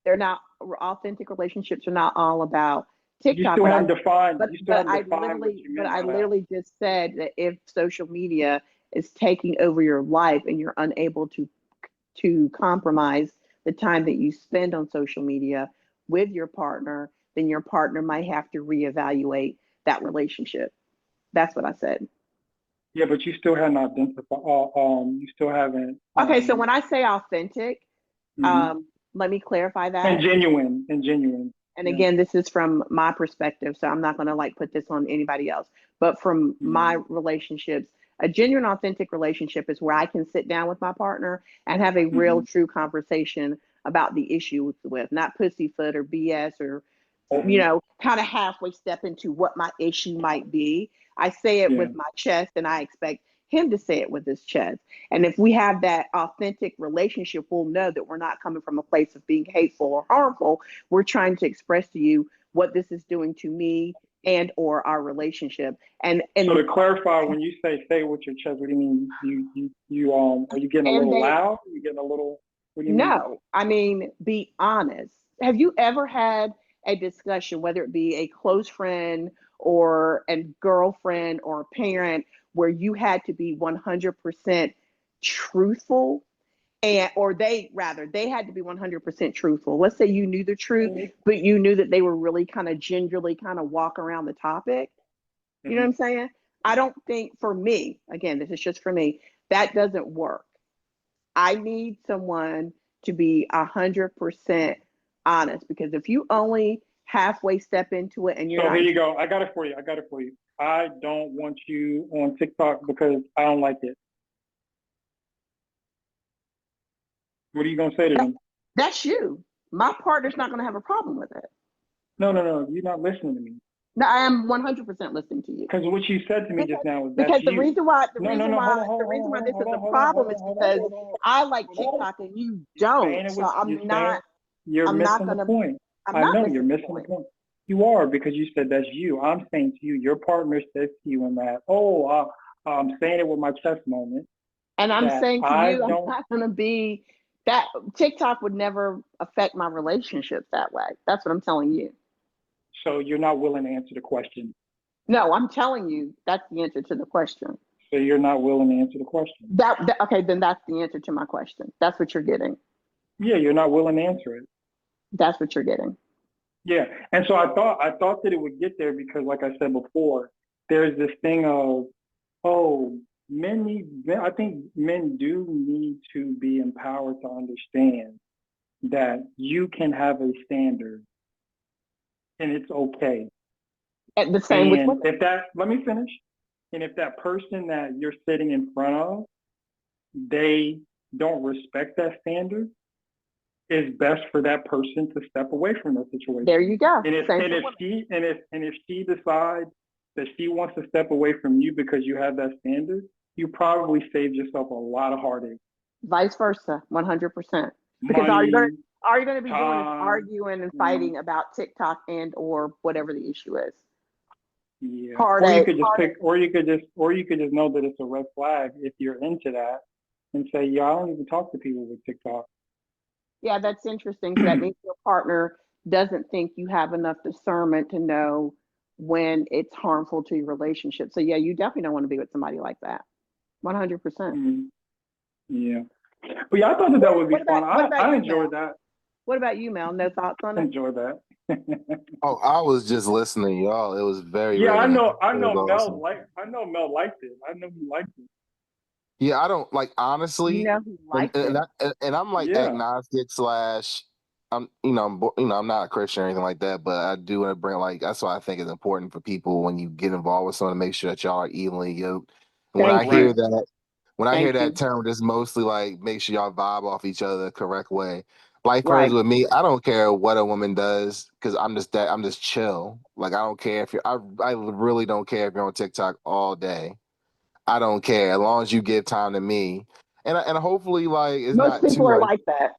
They're not authentic relationships are not all about You TikTok, still haven't defined. but You still haven't I defined what you meant by that. literally just said that if social media is taking over your life and you're unable to compromise the time that you spend on social media with your partner, then your partner might have to reevaluate that relationship. That's what I said. Yeah, but you still haven't identified. You still haven't. Okay, so when I say authentic, Mhm. let me clarify And that. genuine, and genuine. And Yeah. again, this is from my perspective, so I'm not going to like put this on anybody else. But from my relationships, a genuine, authentic relationship is where I can sit down with my partner and have a real, true conversation about the issue with, not pussyfoot or BS or, kind of halfway step into what my issue might be. I say it Yeah. with my chest, and I expect him to say it with his chest. And if we have that authentic relationship, we'll know that we're not coming from a place of being hateful or harmful. We're trying to express to you what this is doing to me and or our relationship. And So to clarify, when you say with your chest, what do you mean? You are you getting a little loud? Are you getting a little? What do you mean? No, I mean, be honest. Have you ever had a discussion, whether it be a close friend or a girlfriend or a parent, where you had to be 100% truthful, and or they had to be 100% truthful? Let's say you knew the truth, but you knew that they were really kind of gingerly kind of walk around the topic. You know what I'm saying? I don't think, for me, again, this is just for me, that doesn't work. I need someone to be 100% honest, because if you only halfway step into it and you're So not, here you go. I got it for you. I don't want you on TikTok because I don't like it. What are you gonna say to them? that's you. My partner's not going to have a problem with it. No. You're not listening to me. No, I am 100% listening to you. Because what you said to me just now is Because that's the you. reason why Hold this is a on. problem is because I like TikTok and you don't. So You're I'm not missing the gonna point. I'm I not know you're missing the missing the point. point. You are, because you said that's you. I'm saying to you, your partner says to you in that, I'm saying it with my chest moment, And I'm that saying to I you, I'm don't. not gonna be that. TikTok would never affect my relationships that way. That's what I'm telling you. So you're not willing to answer the question. No, I'm telling you that's the answer to the question. So you're not willing to answer the question. Okay, then that's the answer to my question. That's what you're getting. Yeah, you're not willing to answer it. That's what you're getting. Yeah, and so I thought that it would get there because, like I said before, there's this thing of, oh, I think men do need to be empowered to understand that you can have a standard and it's okay. And the same with And women. let me finish. And if that person that you're sitting in front of, they don't respect that standard, it's best for that person to step away from that situation. There you go. And if she decides that she wants to step away from you because you have that standard, you probably saved yourself a lot of heartache. Vice versa, 100%. Because Money, all you're going to be doing is time. arguing and fighting about TikTok and or whatever the issue is. Yeah. Heartache. Or you could just know that it's a red flag if you're into that, and say, yeah, I don't even talk to people with TikTok. Yeah, that's interesting. So that means your partner doesn't think you have enough discernment to know when it's harmful to your relationship. So yeah, you definitely don't want to be with somebody like that. 100%. Mm-hmm. Yeah. But yeah, I thought that would be fun. I enjoyed that. What about you, Mel? No thoughts on it? Enjoy that. Oh, I was just listening, y'all. It was very Yeah, I riveting. know. It was awesome. I know Mel liked it. I know he liked it. Yeah, I don't like, honestly, You know who liked it? and I'm like Yeah. agnostic slash I'm not a Christian or anything like that, but I do want to bring, like, that's why I think it's important for people when you get involved with someone to make sure that y'all are evenly yoked. And Thank you. when I hear Thank that you. term, it's mostly like make sure y'all vibe off each other the correct way. Like, for Right. instance, with me, I don't care what a woman does because I'm just chill. Like, I don't care if I really don't care if you're on TikTok all day. I don't care as long as you give time to me, and hopefully, like, it's Most not too people are like, like that.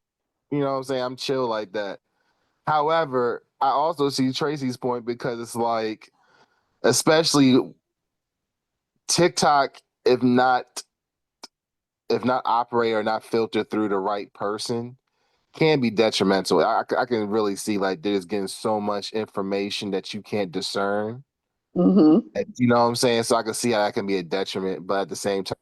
you know what I'm saying. I'm chill like that. However, I also see Tracy's point because it's like, especially TikTok, if not operate or not filter through the right person, can be detrimental. I can really see like they're just getting so much information that you can't discern. Mm-hmm. You know what I'm saying? So I can see how that can be a detriment, but at the same time,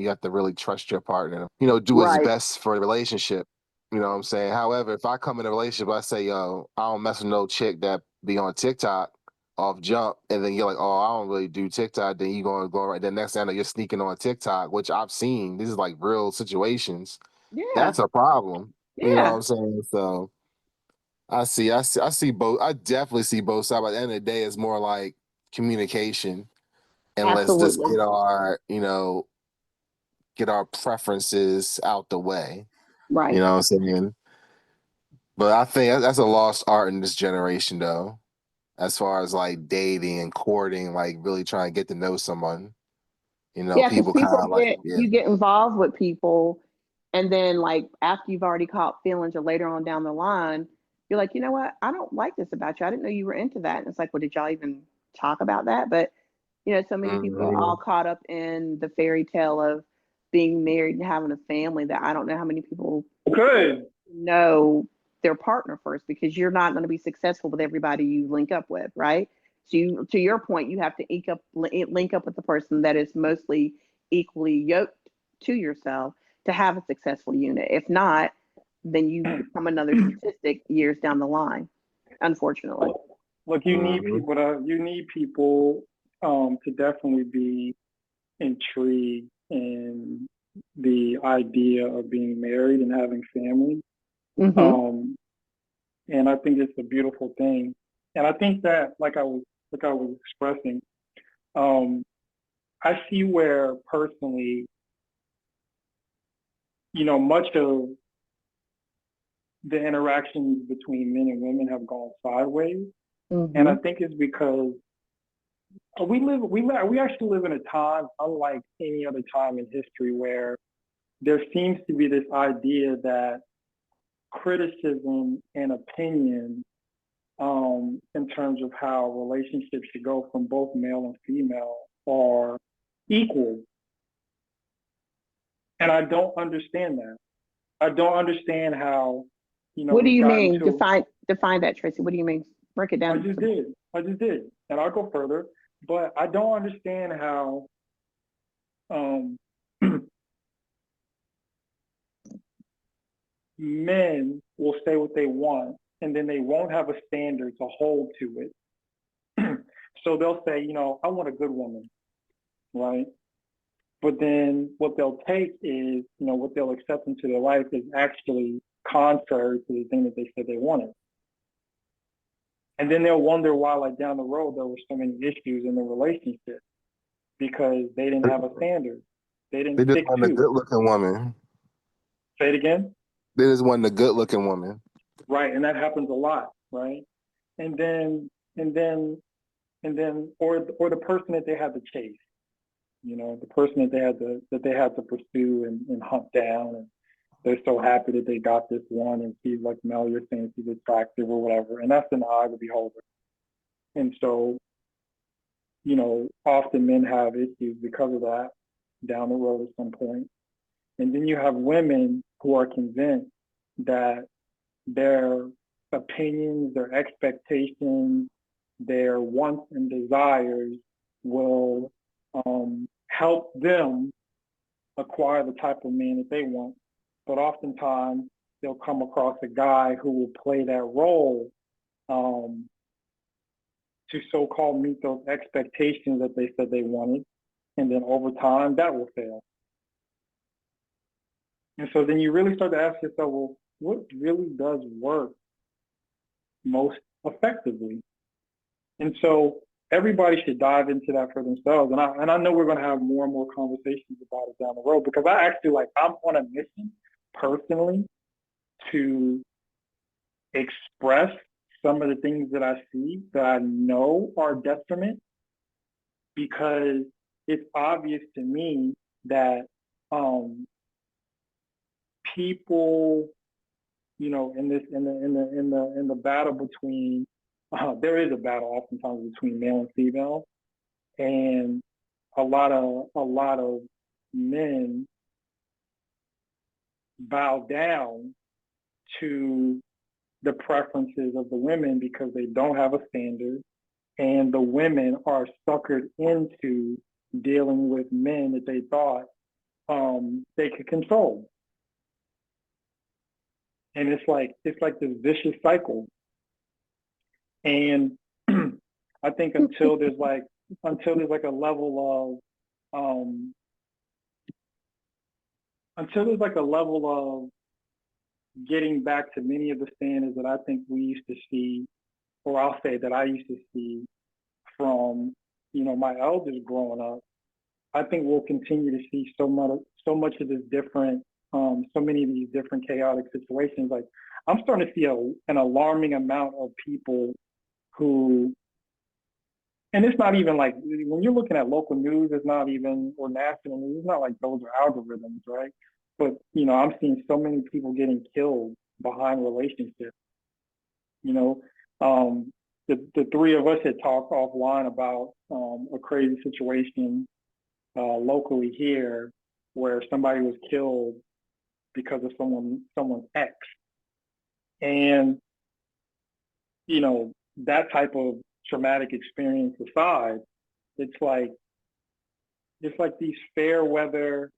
you have to really trust your partner. You know, do what's Right. best for the relationship. You know what I'm saying? However, if I come in a relationship, I say, yo, I don't mess with no chick that be on TikTok off jump, and then you're like, oh, I don't really do TikTok. Then you gonna go right. Then next thing I know, you're sneaking on TikTok, which I've seen. This is like real situations. Yeah. That's a problem. You know what Yeah. I'm saying? So I see both. I definitely see both sides. By the end of the day, it's more like communication, and let's just Absolutely. get our preferences out the way. You Right. know what I'm saying? But I think that's a lost art in this generation, though, as far as like dating and courting, like really trying to get to know someone. You know, Yeah, because people kind people of like, get yeah. you get involved with people, and then like after you've already caught feelings or later on down the line, you're like, you know what? I don't like this about you. I didn't know you were into that. And it's like, well, did y'all even talk about that? But so many people are Mhm. all caught up in the fairy tale of being married and having a family that I don't know how many people Good. know their partner first, because you're not going to be successful with everybody you link up with, right? So to your point, you have to link up with the person that is mostly equally yoked to yourself to have a successful unit. If not, then you become another statistic years down the line, unfortunately. Look, Mhm. you need people to definitely be intrigued in the idea of being married and having family. Mm-hmm. Um, and I think it's a beautiful thing. And I think that, like I was expressing, um, I see where personally, much of the interactions between men and women have gone sideways. And Mm-hmm. I think it's because we actually live in a time unlike any other time in history where there seems to be this idea that criticism and opinion in terms of how relationships should go from both male and female are equal. And I don't understand that. I don't understand how, What do we've you gotten mean? to, Define that, Tracy. What do you mean? Break it I down. just did. I just did. And I'll go further, but I don't understand how um, men will say what they want and then they won't have a standard to hold to it. So they'll say, I want a good woman, right? But then what they'll take is, what they'll accept into their life is actually contrary to the thing that they said they wanted. And then they'll wonder why, like down the road, there were so many issues in the relationship because they didn't have a standard. They didn't They just stick want a to. good looking woman. Say it again. They just want a good looking woman. Right. And that happens a lot, right? And then, and then, or the person that they had to chase, the person that they had to pursue and hunt down. And they're so happy that they got this one and she's like Mel, you're saying she's attractive or whatever. And that's in the eye of the beholder. And so, often men have issues because of that down the road at some point. And then you have women who are convinced that their opinions, their expectations, their wants and desires will help them acquire the type of man that they want. But oftentimes they'll come across a guy who will play that role um, to so-called meet those expectations that they said they wanted. And then over time, that will fail. And so then you really start to ask yourself, well, what really does work most effectively? And so everybody should dive into that for themselves. And I know we're going to have more and more conversations about it down the road because I'm on a mission personally to express some of the things that I see that I know are detriment because it's obvious to me that um, people, in the battle between there is a battle oftentimes between male and female, and a lot of men bow down to the preferences of the women because they don't have a standard, and the women are suckered into dealing with men that they thought they could control. And it's like this vicious cycle. And I think until there's like a level of getting back to many of the standards that I think we used to see, or I'll say that I used to see from, my elders growing up, I think we'll continue to see so much of this different, so many of these different chaotic situations. Like, I'm starting to see an alarming amount of people who, and it's not even like, when you're looking at local news, it's not even, or national news, it's not like those are algorithms, right? But, I'm seeing so many people getting killed behind relationships. The three of us had talked offline about a crazy situation locally here where somebody was killed because of someone's ex. And, that type of traumatic experience aside, it's like these fair weather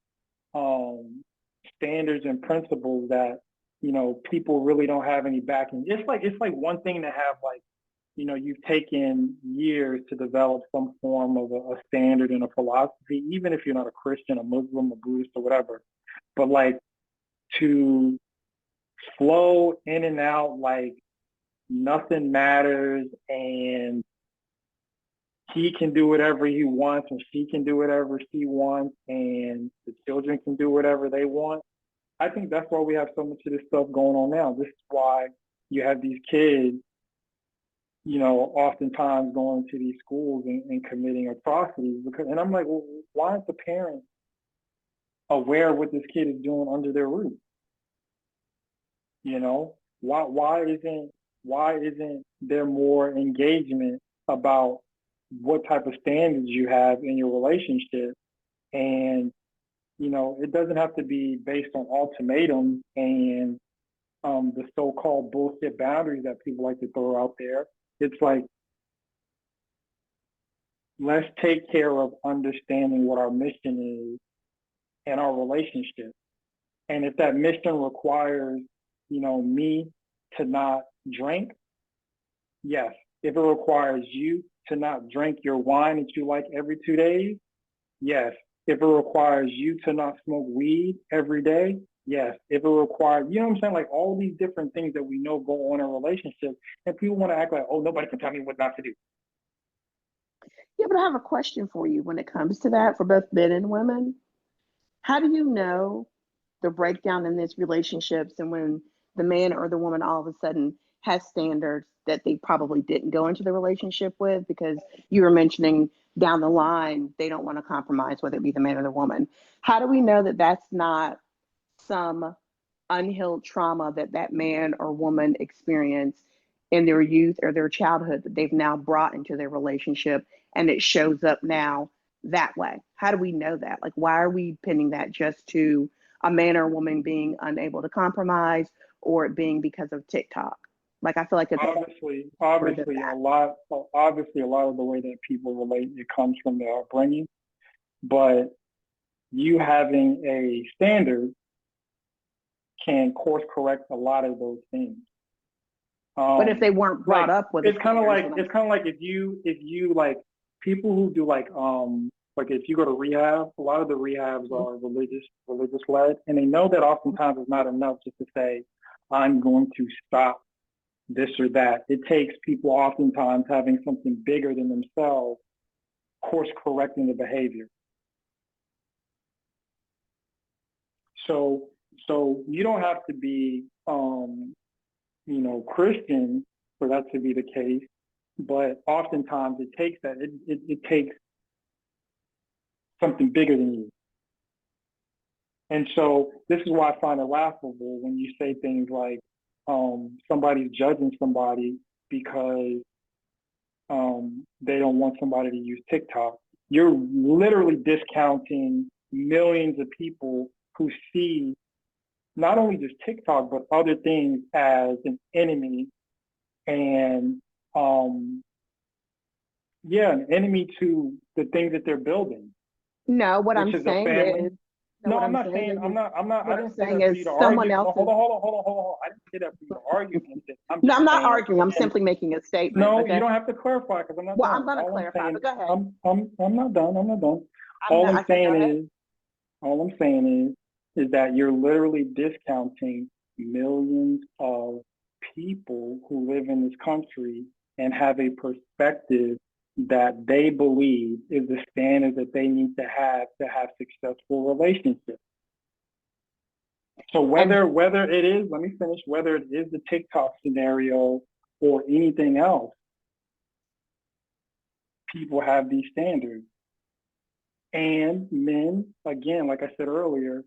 standards and principles that, people really don't have any backing. It's like one thing to have, like, you've taken years to develop some form of a standard and a philosophy, even if you're not a Christian, a Muslim, a Buddhist, or whatever. But like, to flow in and out like nothing matters, and he can do whatever he wants and she can do whatever she wants, and the children can do whatever they want. I think that's why we have so much of this stuff going on now. This is why you have these kids, oftentimes going to these schools and committing atrocities. And I'm like, well, why aren't the parents aware of what this kid is doing under their roof? Why isn't there more engagement about what type of standards you have in your relationship? And it doesn't have to be based on ultimatums and the so-called bullshit boundaries that people like to throw out there. It's like, let's take care of understanding what our mission is and our relationship. And if that mission requires, me to not drink, yes. If it requires you to not drink your wine that you like every 2 days, yes. If it requires you to not smoke weed every day, yes. If it requires, what I'm saying? Like, all these different things that we know go on in relationships, and people want to act like, oh, nobody can tell me what not to do. Yeah, but I have a question for you when it comes to that for both men and women. How do you know the breakdown in these relationships and when the man or the woman all of a sudden has standards that they probably didn't go into the relationship with, because you were mentioning down the line they don't want to compromise, whether it be the man or the woman? How do we know that that's not some unhealed trauma that man or woman experienced in their youth or their childhood that they've now brought into their relationship and it shows up now that way? How do we know that? Like, why are we pinning that just to a man or a woman being unable to compromise, or it being because of TikTok? Like, I feel like it's obviously a lot of the way that people relate, it comes from their upbringing. But you having a standard can course correct a lot of those things. But if they weren't brought up with, it's kind of like if you like people who do like if you go to rehab, a lot of the rehabs are religious led, and they know that oftentimes it's not enough just to say, I'm going to stop this or that. It takes people oftentimes having something bigger than themselves course correcting the behavior. So you don't have to be Christian for that to be the case, but oftentimes it takes that. It takes something bigger than you. And so this is why I find it laughable when you say things like somebody's judging somebody because they don't want somebody to use TikTok. You're literally discounting millions of people who see not only just TikTok, but other things as an enemy and an enemy to the things that they're building, No, what which I'm is a saying family. is, no, No, what I'm I'm not saying saying, is, I what I'm didn't say saying that for you is to someone argue. No, else's. hold on. I didn't say that for you to argue against it. I'm No, just I'm not saying, arguing. I'm and simply making a statement. no, you Okay. don't have to clarify because I'm not Well, I'm done. going to All I'm clarify, saying, but go ahead. I'm not done. I'm not done. I said, go ahead. All I'm saying is that you're literally discounting millions of people who live in this country and have a perspective that they believe is the standard that they need to have successful relationships. So whether it is, let me finish, whether it is the TikTok scenario or anything else, people have these standards. And men, again, like I said earlier,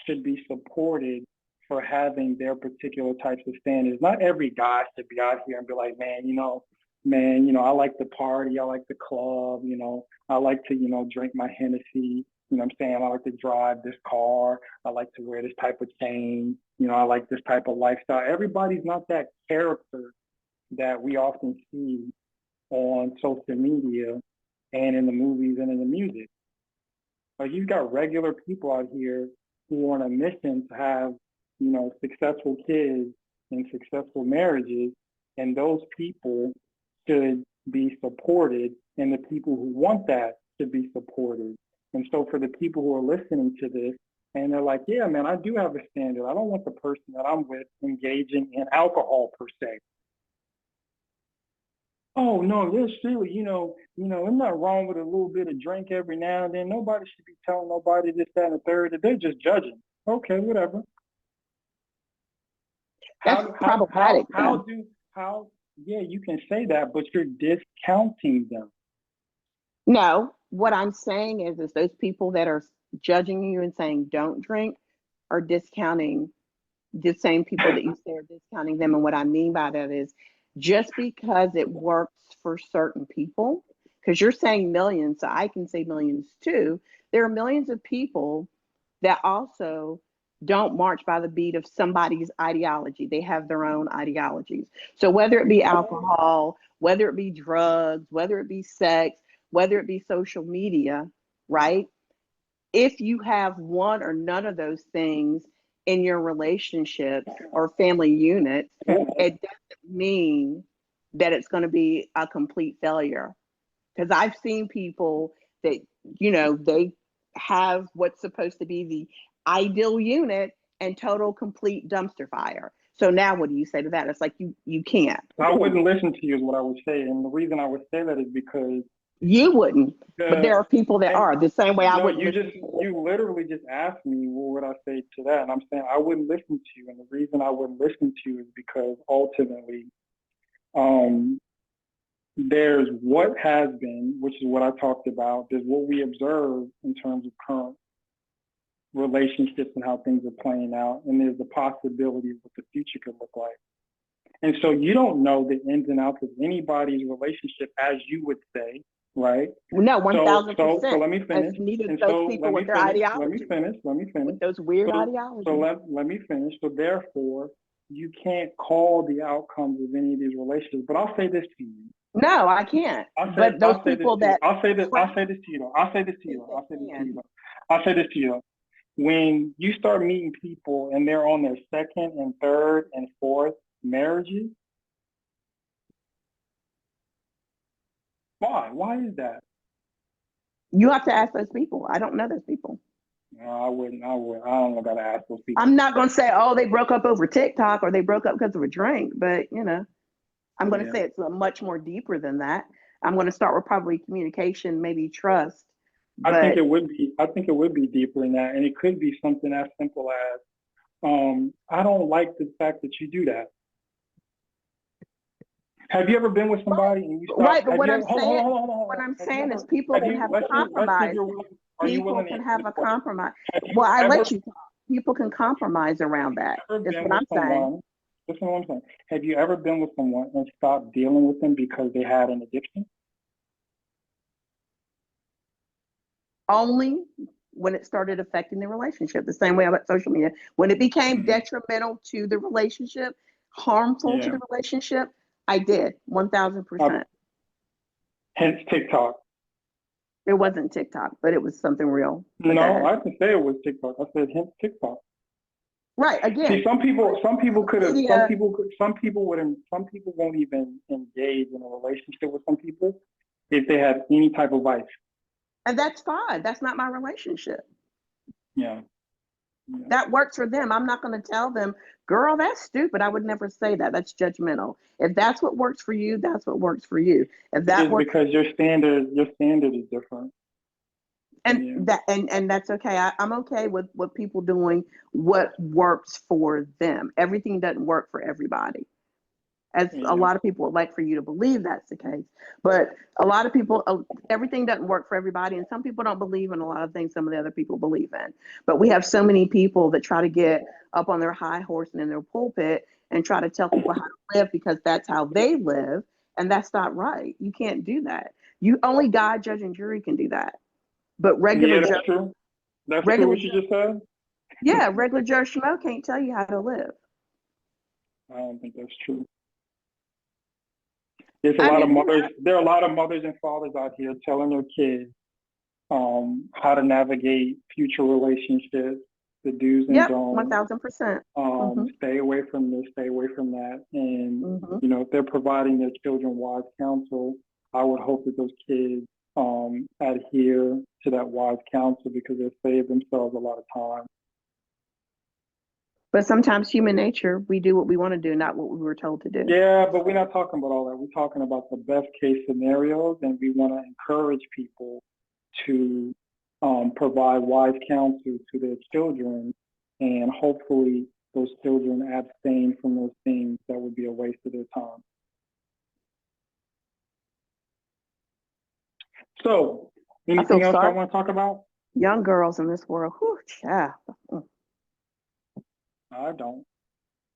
should be supported for having their particular types of standards. Not every guy should be out here and be like, man, I like to party, I like the club, I like to, drink my Hennessy, you know what I'm saying? I like to drive this car, I like to wear this type of chain, I like this type of lifestyle. Everybody's not that character that we often see on social media and in the movies and in the music. Like, you've got regular people out here who are on a mission to have, successful kids and successful marriages, and those people should be supported, and the people who want that should be supported. And so for the people who are listening to this, and they're like, yeah, man, I do have a standard. I don't want the person that I'm with engaging in alcohol per se. Oh no, there's silly, isn't that wrong with a little bit of drink every now and then? Nobody should be telling nobody this, that, and the third. They're just judging. Okay, whatever. That's problematic. Yeah, you can say that, but you're discounting them. No, what I'm saying is those people that are judging you and saying don't drink are discounting the same people that you say are discounting them. And what I mean by that is just because it works for certain people, because you're saying millions, so I can say millions too. There are millions of people that also don't march by the beat of somebody's ideology. They have their own ideologies. So whether it be alcohol, whether it be drugs, whether it be sex, whether it be social media, right? If you have one or none of those things in your relationships or family unit, it doesn't mean that it's going to be a complete failure. Because I've seen people that, they have what's supposed to be the ideal unit and total complete dumpster fire. So now what do you say to that? It's like you can't. I wouldn't listen to you is what I would say. And the reason I would say that is because you wouldn't, but there are people that are the same way. I wouldn't. You literally just asked me, what would I say to that? And I'm saying I wouldn't listen to you. And the reason I wouldn't listen to you is because ultimately, there's what has been, which is what I talked about. There's what we observe in terms of current relationships and how things are playing out. And there's the possibility of what the future could look like. And so you don't know the ins and outs of anybody's relationship, as you would say, right? No, 1,000%. So let me finish. Neither those people with their ideology. Let me finish. With those weird ideologies. So let me finish. So therefore, you can't call the outcomes of any of these relationships. But I'll say this to you. No, I can't. I'll say this to you. When you start meeting people and they're on their second and third and fourth marriages, why? Why is that? You have to ask those people. I don't know those people. No, I wouldn't. I don't know about to ask those people. I'm not going to say, oh, they broke up over TikTok or they broke up because of a drink, but I'm going to say it's much more deeper than that. I'm going to start with probably communication, maybe trust. I think it would be deeper than that, and it could be something as simple as, I don't like the fact that you do that. Have you ever been with somebody and you stop? Right, but what I'm saying is people can have a compromise. People can have a compromise. Well, I let you talk. People can compromise around that. That's what I'm saying. That's what I'm saying. Have you ever been with someone and stopped dealing with them because they had an addiction? Only when it started affecting the relationship, the same way about social media. When it became detrimental to the relationship, harmful to the relationship, I did 1000%. Hence TikTok. It wasn't TikTok, but it was something real. No, I didn't say it was TikTok. I said hence TikTok. Right. Again. See, some people could have, media, some people won't even engage in a relationship with some people if they have any type of vice. And that's fine. That's not my relationship. Yeah. That works for them. I'm not going to tell them, girl, that's stupid. I would never say that. That's judgmental. If that's what works for you, that's what works for you. If that works, because your standard is different. And that's okay. I'm okay with people doing what works for them. Everything doesn't work for everybody. As a lot of people would like for you to believe that's the case. But a lot of people, everything doesn't work for everybody. And some people don't believe in a lot of things some of the other people believe in. But we have so many people that try to get up on their high horse and in their pulpit and try to tell people how to live because that's how they live. And that's not right. You can't do that. Only God, judge, and jury can do that. But regular that's true. That's true what you just said? Yeah, regular Joe Schmo can't tell you how to live. I don't think that's true. There are a lot of mothers and fathers out here telling their kids how to navigate future relationships, the do's and don'ts. 1000%. Stay away from this, stay away from that. And if they're providing their children wise counsel, I would hope that those kids adhere to that wise counsel because they'll save themselves a lot of time. But sometimes human nature, we do what we want to do, not what we were told to do. Yeah, but we're not talking about all that. We're talking about the best case scenarios, and we want to encourage people to provide wise counsel to their children, and hopefully those children abstain from those things that would be a waste of their time. So, anything else I want to talk about? Young girls in this world, whew, yeah. I don't.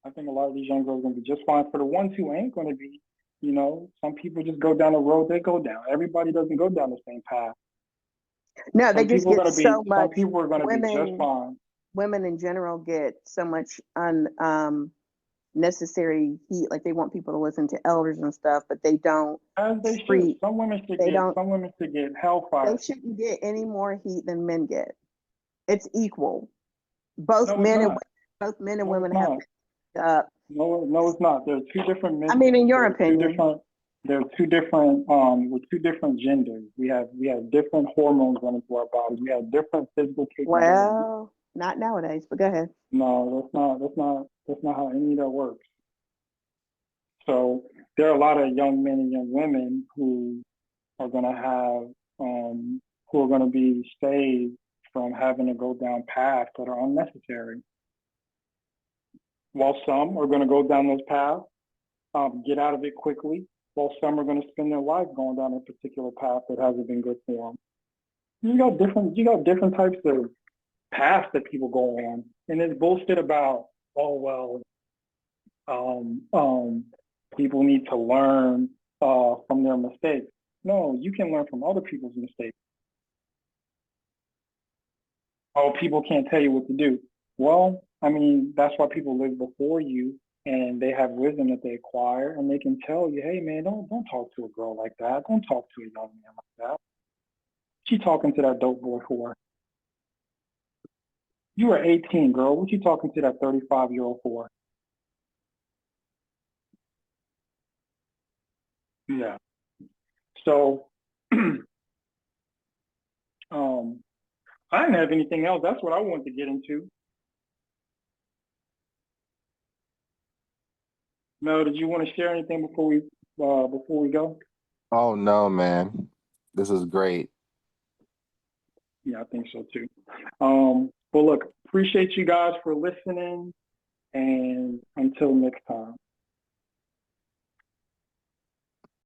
I think a lot of these young girls are going to be just fine. For the ones who ain't going to be, some people just go down the road they go down. Everybody doesn't go down the same path. No, they just get so much. Some people are going to be just fine. Women in general get so much unnecessary heat. Like they want people to listen to elders and stuff, but they don't. As they should. Some women should get hellfire. They shouldn't get any more heat than men get. It's equal. Both men and women have. No, it's not. There are two different men. I mean, in your opinion, there are two different with two different genders. We have different hormones running through our bodies. We have different physical capabilities. Well, not nowadays, but go ahead. No, that's not how any of that works. So there are a lot of young men and young women who are going to be saved from having to go down paths that are unnecessary. While some are going to go down those paths, get out of it quickly, while some are going to spend their life going down a particular path that hasn't been good for them. You got different types of paths that people go on, and there's bullshit about, people need to learn from their mistakes. No, you can learn from other people's mistakes. Oh, people can't tell you what to do. Well, I mean, that's why people live before you, and they have wisdom that they acquire, and they can tell you, hey, man, don't talk to a girl like that. Don't talk to a young man like that. She talking to that dope boy for? You were 18, girl. What you talking to that 35-year-old for? Yeah. So, I didn't have anything else. That's what I wanted to get into. Mel, did you want to share anything before we go? Oh no, man. This is great. Yeah, I think so too. Well, look, appreciate you guys for listening, and until next time.